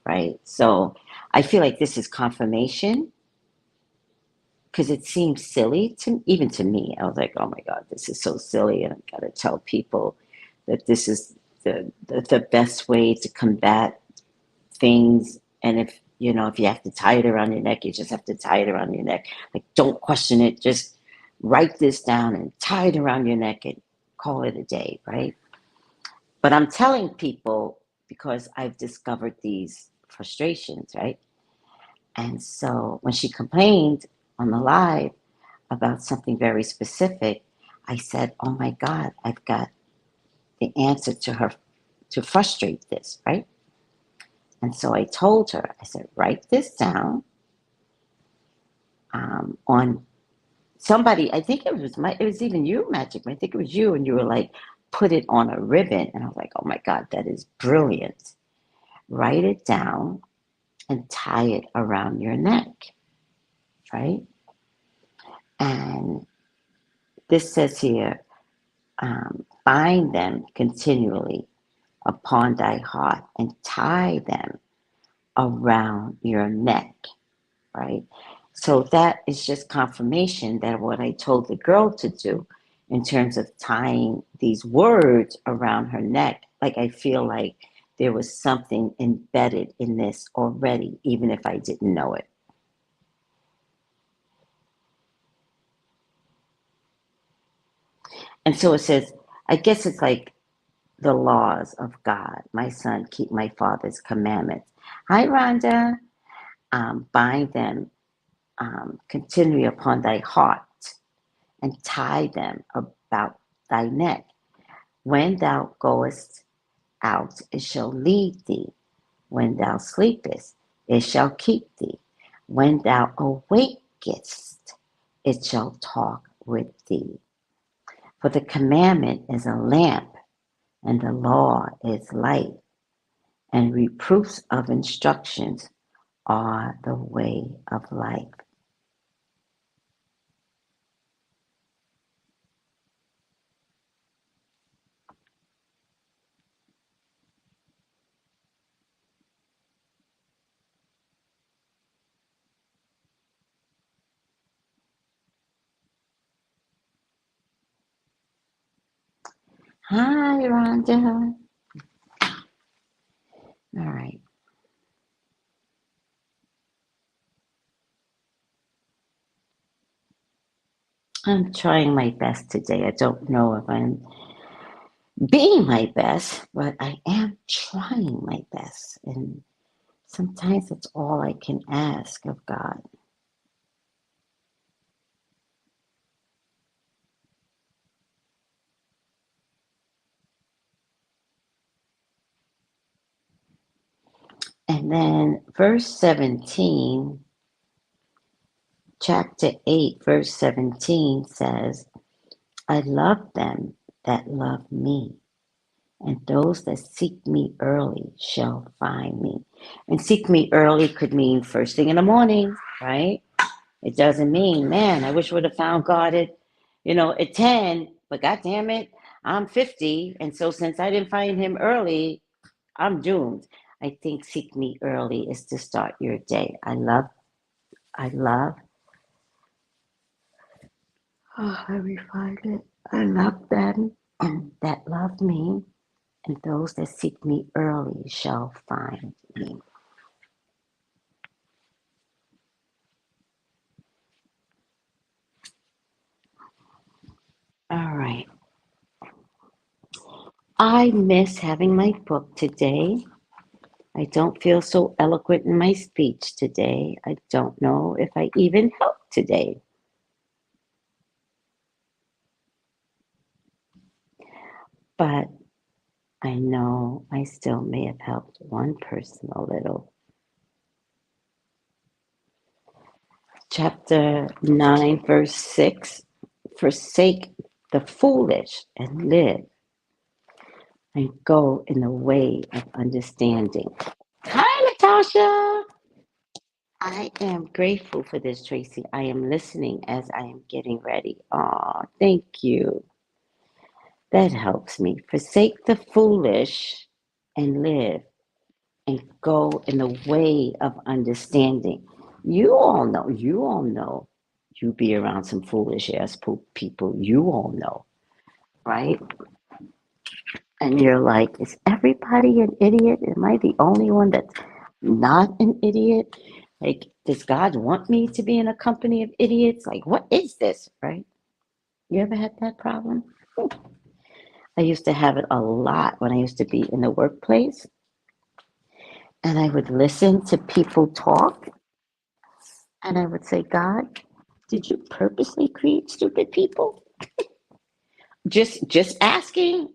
right? So I feel like this is confirmation because it seems silly even to me. I was like, oh my God, this is so silly. And I've got to tell people that this is the best way to combat things. And if you have to tie it around your neck, you just have to tie it around your neck. Like, don't question it. Just write this down and tie it around your neck and call it a day, right? But I'm telling people because I've discovered these frustrations, right? And so when she complained on the live about something very specific, I said, oh my God, I've got the answer to her to frustrate this, right? And so I told her, I said, write this down on somebody. I think it was even you, Magic. I think it was you, and you were like, put it on a ribbon. And I was like, oh my God, that is brilliant. Write it down and tie it around your neck, right? And this says here, bind them continually upon thy heart and tie them around your neck, right? So that is just confirmation that what I told the girl to do in terms of tying these words around her neck, like I feel like there was something embedded in this already, even if I didn't know it. And so it says, I guess it's like the laws of God. My son, keep my father's commandments. Hi, Rhonda. Bind them continually upon thy heart and tie them about thy neck. When thou goest out, it shall lead thee. When thou sleepest, it shall keep thee. When thou awakest, it shall talk with thee. For the commandment is a lamp, and the law is light, and reproofs of instructions are the way of life. Hi, Rhonda. All right. I'm trying my best today. I don't know if I'm being my best, but I am trying my best. And sometimes it's all I can ask of God. And then verse 17, chapter 8, verse 17 says, I love them that love me, and those that seek me early shall find me. And seek me early could mean first thing in the morning, right? It doesn't mean, man, I wish I would have found God at 10, but God damn it, I'm 50. And so since I didn't find him early, I'm doomed. I think seek me early is to start your day. I love, let me find it. I love them that love me, and those that seek me early shall find me. All right. I miss having my book today. I don't feel so eloquent in my speech today. I don't know if I even helped today. But I know I still may have helped one person a little. Chapter 9, verse 6, forsake the foolish and live, and go in the way of understanding. Hi, Natasha. I am grateful for this, Tracy. I am listening as I am getting ready. Aw, thank you. That helps me. Forsake the foolish and live, and go in the way of understanding. You all know, you be around some foolish ass people. You all know, right? And you're like, is everybody an idiot? Am I the only one that's not an idiot? Like, does God want me to be in a company of idiots? Like, what is this, right? You ever had that problem? I used to have it a lot when I used to be in the workplace, and I would listen to people talk, and I would say, God, did you purposely create stupid people? Just asking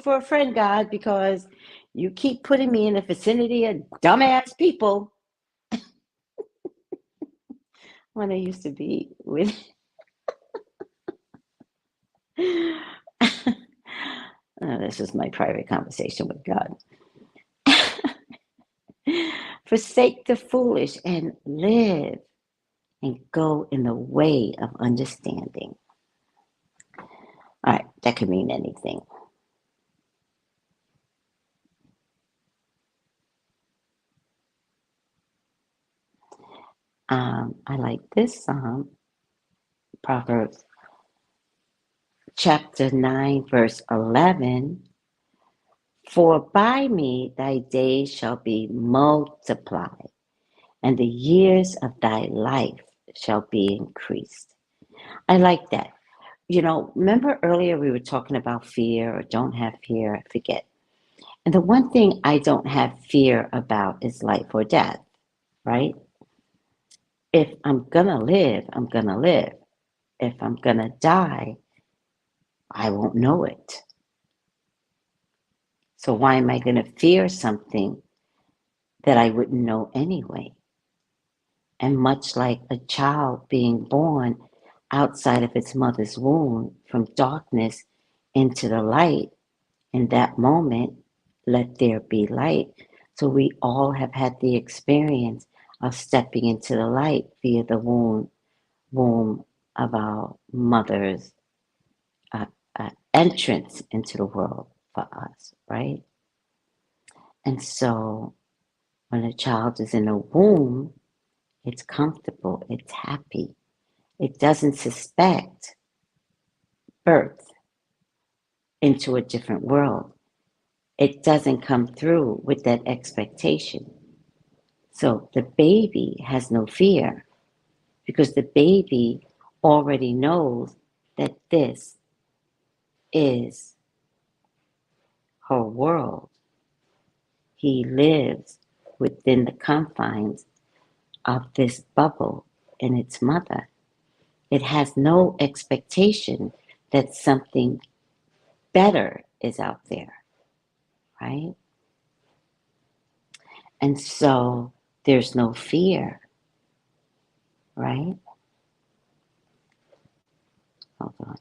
for a friend, God, because you keep putting me in the vicinity of dumbass people. When I used to be with this is my private conversation with God. Forsake the foolish and live, and go in the way of understanding. All right, that could mean anything. I like this Proverbs chapter 9, verse 11. For by me thy days shall be multiplied, and the years of thy life shall be increased. I like that. Remember earlier we were talking about fear or don't have fear, I forget. And the one thing I don't have fear about is life or death, right? If I'm gonna live, I'm gonna live. If I'm gonna die, I won't know it. So why am I gonna fear something that I wouldn't know anyway? And much like a child being born outside of its mother's womb from darkness into the light, in that moment, let there be light. So we all have had the experience of stepping into the light via the womb of our mother's uh, entrance into the world for us, right? And so when a child is in a womb, it's comfortable, it's happy. It doesn't suspect birth into a different world. It doesn't come through with that expectation. So the baby has no fear because the baby already knows that this is her world. He lives within the confines of this bubble in its mother. It has no expectation that something better is out there, right? And so there's no fear, right? Hold on.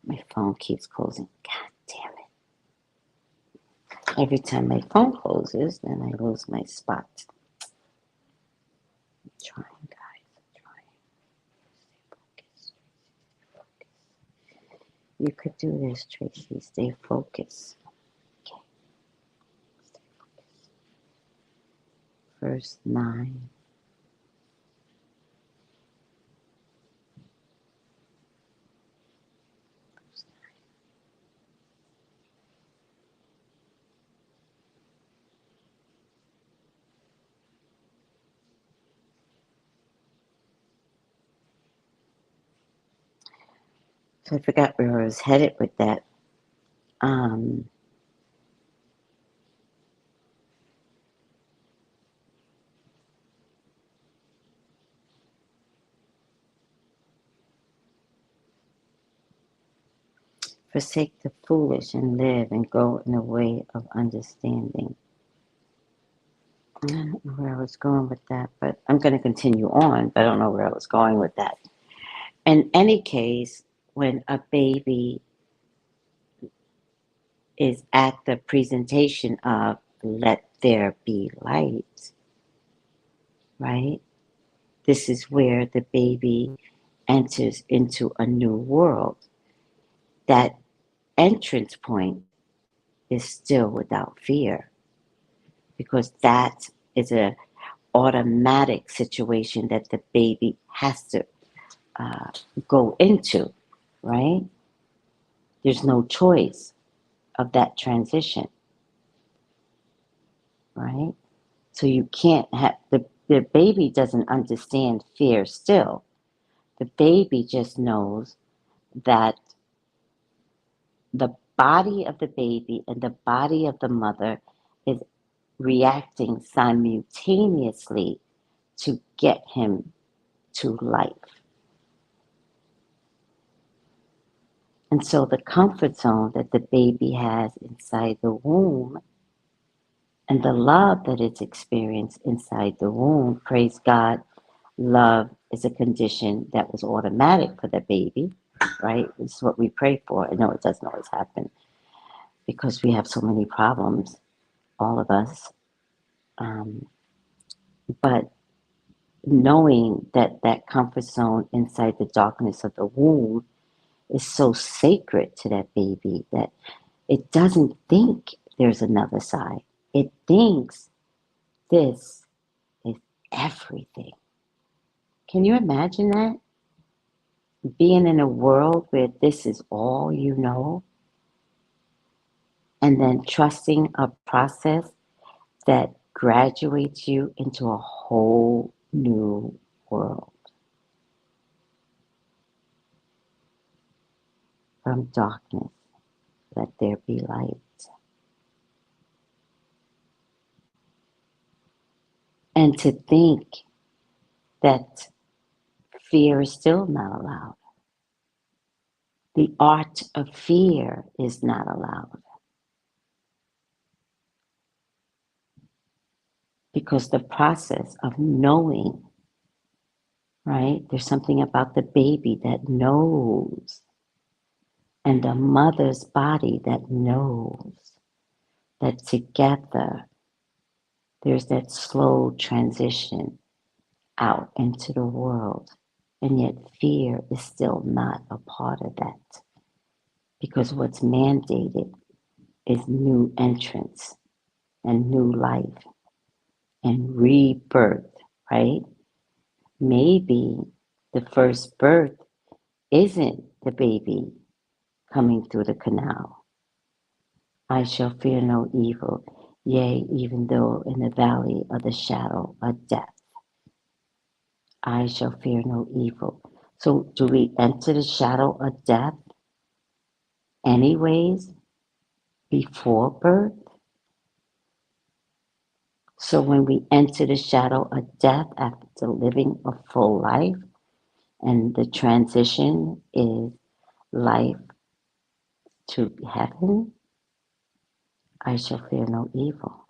My phone keeps closing. God damn it. Every time my phone closes, then I lose my spot. I'm trying, guys. I'm trying. Stay focused. You could do this, Tracy. Stay focused. Okay. Stay focused. Verse 9. So I forgot where I was headed with that. Forsake the foolish and live and go in a way of understanding. I don't know where I was going with that, but I'm going to continue on, but I don't know where I was going with that. In any case, when a baby is at the presentation of let there be light, right? This is where the baby enters into a new world. That entrance point is still without fear because that is a automatic situation that the baby has to go into, right? There's no choice of that transition, right? So you can't have the baby doesn't understand fear still. The baby just knows that the body of the baby and the body of the mother is reacting simultaneously to get him to life. And so the comfort zone that the baby has inside the womb and the love that it's experienced inside the womb, praise God, love is a condition that was automatic for the baby, right? It's what we pray for. I know it doesn't always happen because we have so many problems, all of us. But knowing that that comfort zone inside the darkness of the womb is so sacred to that baby that it doesn't think there's another side. It thinks This is everything. Can you imagine that? Being in a world where this is all you know, and then trusting a process that graduates you into a whole new world. From darkness, let there be light. And to think that fear is still not allowed. The art of fear is not allowed. Because the process of knowing, right? There's something about the baby that knows, and the mother's body that knows that together there's that slow transition out into the world. And yet fear is still not a part of that. Because what's mandated is new entrance and new life and rebirth, right? Maybe the first birth isn't the baby coming through the canal. I shall fear no evil, yea, even though in the valley of the shadow of death, I shall fear no evil. So do we enter the shadow of death anyways before birth? So when we enter the shadow of death after living a full life, and the transition is life to heaven, I shall fear no evil.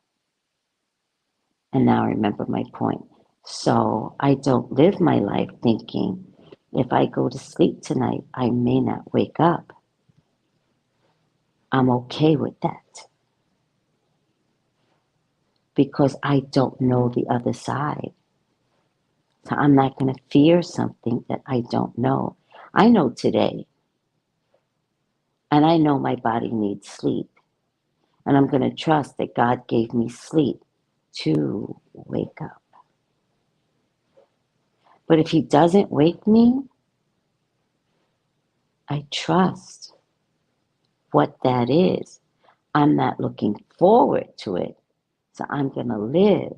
And now remember my point. So I don't live my life thinking, if I go to sleep tonight, I may not wake up. I'm okay with that. Because I don't know the other side. So I'm not going to fear something that I don't know. I know today, and I know my body needs sleep. And I'm going to trust that God gave me sleep to wake up. But if He doesn't wake me, I trust what that is. I'm not looking forward to it. So I'm going to live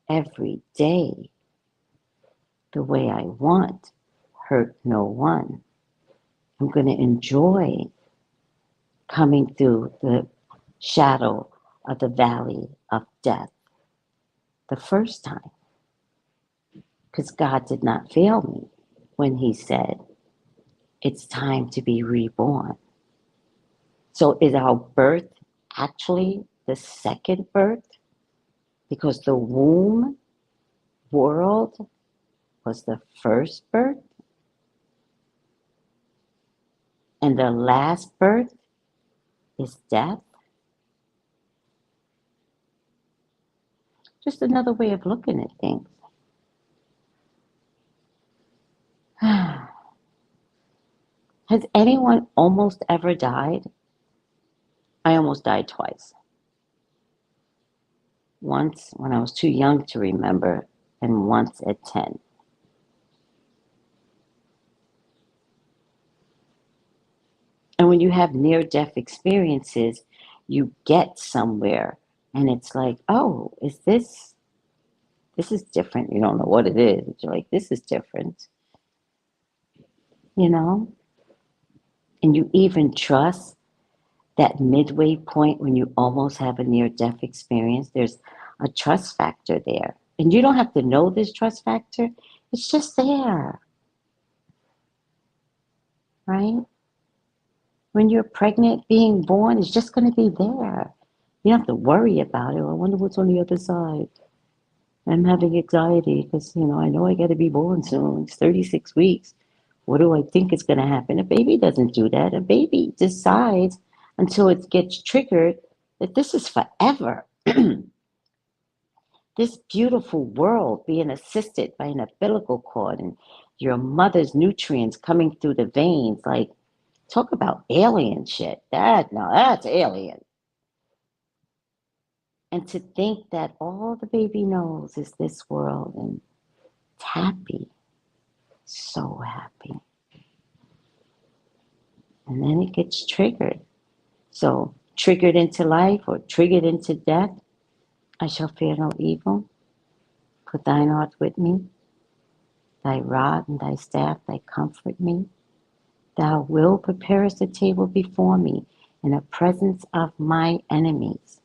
every day the way I want, hurt no one. I'm going to enjoy coming through the shadow of the valley of death the first time. Because God did not fail me when He said, it's time to be reborn. So is our birth actually the second birth? Because the womb world was the first birth, and the last birth is death? Just another way of looking at things. Has anyone almost ever died? I almost died twice. Once when I was too young to remember, and once at 10. And when you have near-death experiences, you get somewhere, and it's like, oh, this is different. You don't know what it is. You're like, this is different, you know? And you even trust that midway point when you almost have a near-death experience. There's a trust factor there. And you don't have to know this trust factor. It's just there, right? When you're pregnant, being born is just going to be there. You don't have to worry about it. I wonder what's on the other side. I'm having anxiety because, I know I got to be born soon. It's 36 weeks. What do I think is going to happen? A baby doesn't do that. A baby decides until it gets triggered that this is forever. This beautiful world being assisted by an umbilical cord and your mother's nutrients coming through the veins. Like, talk about alien shit. That's alien. And to think that all the baby knows is this world, and it's happy, so happy. And then it gets triggered. So, triggered into life or triggered into death, I shall fear no evil, for thine art with me. Thy rod and thy staff, they comfort me. Thou wilt prepare us a table before me in the presence of my enemies.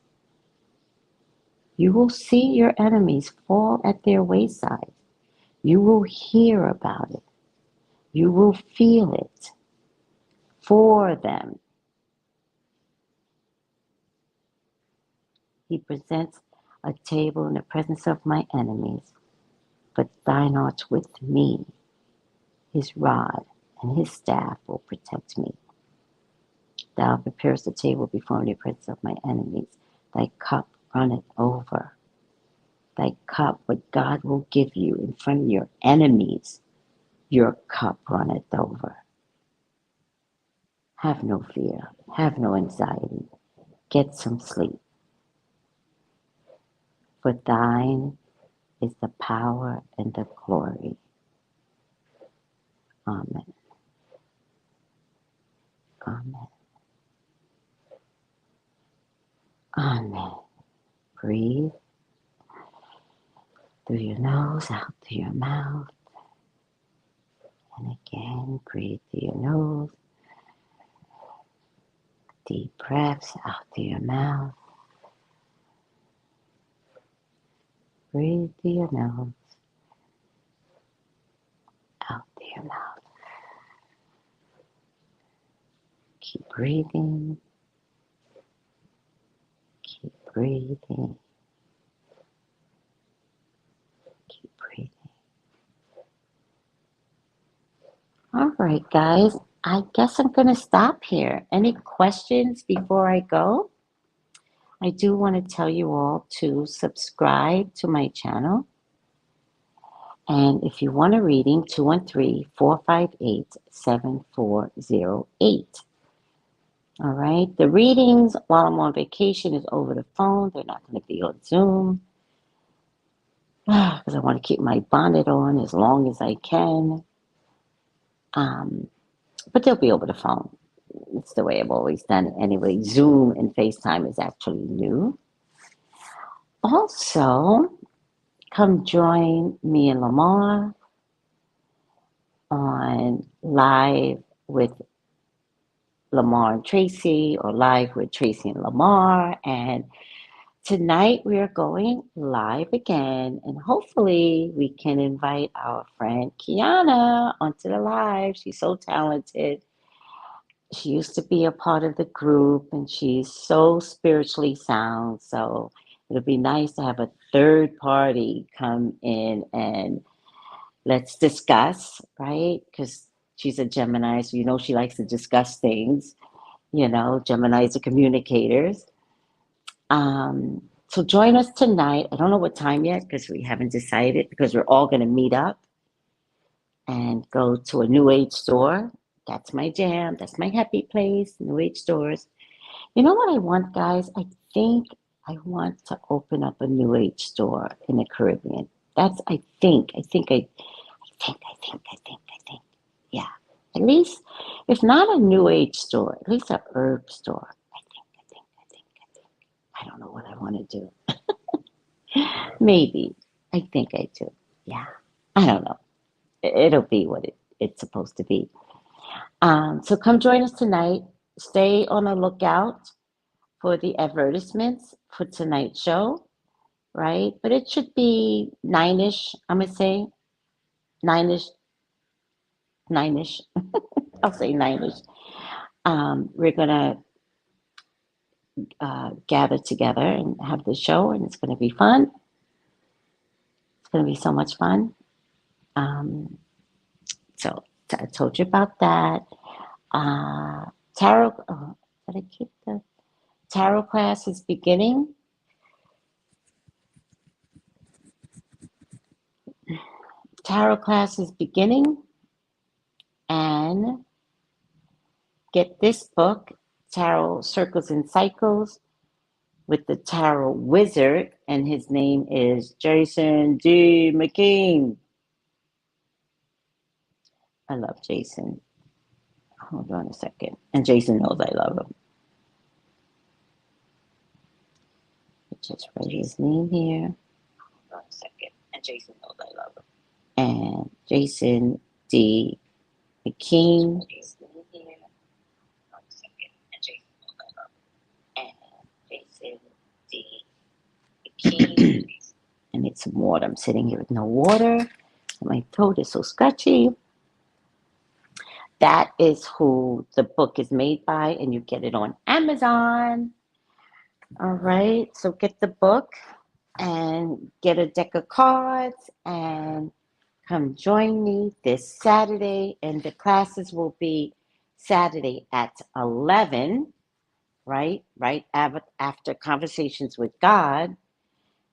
You will see your enemies fall at their wayside. You will hear about it. You will feel it for them. He presents a table in the presence of my enemies, but thine art with me. His rod and his staff will protect me. Thou preparest a table before me in the presence of my enemies. Thy cup runneth over. Thy cup, what God will give you in front of your enemies, your cup runneth over. Have no fear. Have no anxiety. Get some sleep. For thine is the power and the glory. Amen. Amen. Amen. Breathe through your nose, out through your mouth. And again, breathe through your nose. Deep breaths out through your mouth. Breathe through your nose, out through your mouth. Keep breathing. Keep breathing. Keep breathing. All right, guys. I guess I'm going to stop here. Any questions before I go? I do want to tell you all to subscribe to my channel. And if you want a reading, 213-458-7408. All right. The readings while I'm on vacation is over the phone. They're not going to be on Zoom because I want to keep my bonnet on as long as I can. But they'll be over the phone. It's the way I've always done it. Anyway, Zoom and FaceTime is actually new. Also, come join me and Lamar on Live with Lamar and Tracy, or Live with Tracy and Lamar. And tonight we are going live again, and hopefully we can invite our friend Kiana onto the live. She's so talented. She used to be a part of the group, and she's so spiritually sound. So it'll be nice to have a third party come in and let's discuss, right? Because she's a Gemini, so you know she likes to discuss things. You know, Geminis are communicators. So join us tonight. I don't know what time yet because we haven't decided, because we're all going to meet up and go to a New Age store. That's my jam. That's my happy place, New Age stores. You know what I want, guys? I think I want to open up a New Age store in the Caribbean. That's, I think. Yeah. At least, if not a New Age store, at least a herb store. I think. I don't know what I want to do. Maybe. I think I do. Yeah. I don't know. It'll be what it's supposed to be. So come join us tonight. Stay on the lookout for the advertisements for tonight's show, right? But it should be 9-ish, I'm going to say. 9-ish. 9-ish. I'll say 9-ish. We're going to gather together and have the show, and it's going to be fun. It's going to be so much fun. So I told you about that. Tarot. Did I keep the tarot class is beginning? Tarot class is beginning, and get this book, Tarot Circles and Cycles, with the tarot wizard, and his name is Jason D. McKean. I love Jason. Hold on a second. And Jason knows I love him. Just write his name here. Hold on a second. And Jason knows I love him. And Jason D. McKean. I need some water. I'm sitting here with no water. My throat is so scratchy. That is who the book is made by, and you get it on Amazon. All right, so get the book and get a deck of cards and come join me this Saturday. And the classes will be Saturday at 11, right after Conversations with God.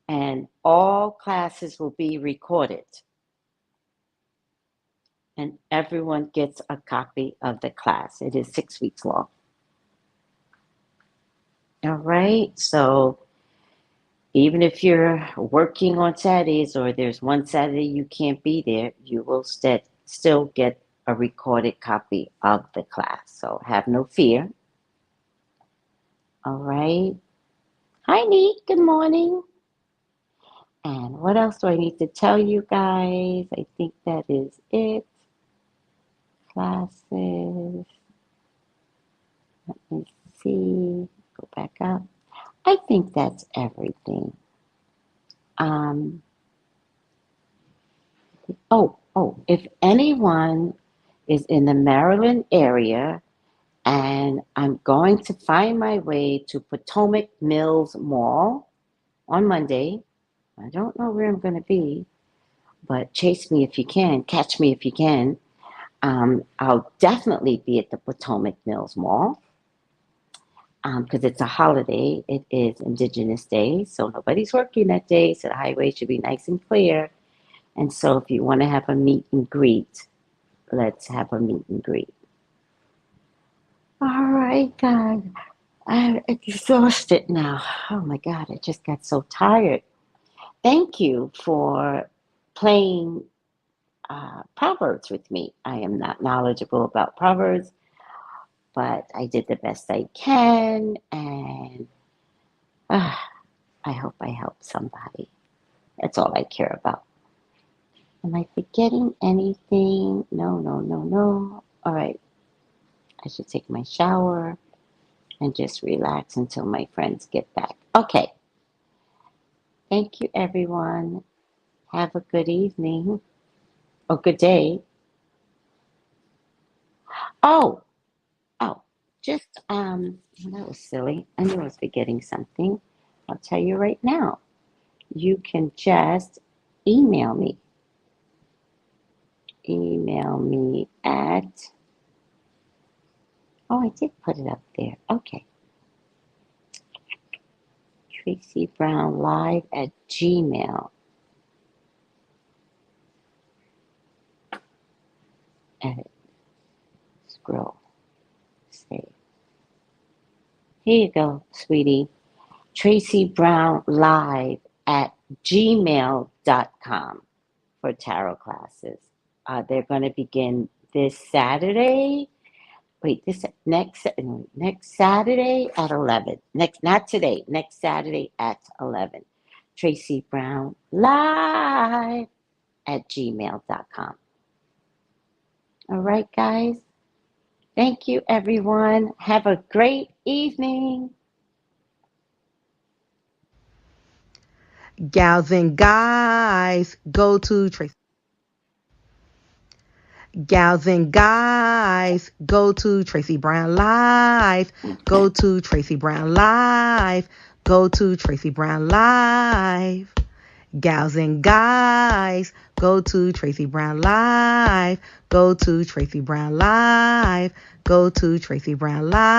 And all classes will be recorded. And everyone gets a copy of the class. It is 6 weeks long. All right, so even if you're working on Saturdays or there's one Saturday you can't be there, you will still get a recorded copy of the class. So have no fear. All right. Hi, Neat. Good morning. And what else do I need to tell you guys? I think that is it. Classes. Let me see. Go back up. I think that's everything. If anyone is in the Maryland area, and I'm going to find my way to Potomac Mills Mall on Monday. I don't know where I'm going to be, but chase me if you can, catch me if you can. I'll definitely be at the Potomac Mills Mall because it's a holiday. It is Indigenous Day, so nobody's working that day, so the highway should be nice and clear. And so if you want to have a meet and greet, let's have a meet and greet. All right, guys. I'm exhausted now. Oh my God, I just got so tired. Thank you for playing Proverbs with me. I am not knowledgeable about Proverbs, but I did the best I can, and I hope I helped somebody. That's all I care about. Am I forgetting anything? No. All right. I should take my shower and just relax until my friends get back. Okay. Thank you, everyone. Have a good evening or good day. That was silly. I knew I was forgetting something. I'll tell you right now. You can just email me. Email me at, I did put it up there. Okay. Tracy Brown Live at Gmail. Edit. Scroll. Save. Here you go, sweetie. Tracy Brown Live at gmail.com for tarot classes. They're going to begin this Saturday. Next Saturday at 11. Not today. Next Saturday at 11. Tracy Brown Live at gmail.com. All right, guys. Thank you, everyone. Have a great evening. Gals and guys, go to Tracy. Gals and guys, go to Tracy Brown Live. Go to Tracy Brown Live. Go to Tracy Brown Live. Gals and guys, go to Tracy Brown Live. Go to Tracy Brown Live. Go to Tracy Brown Live.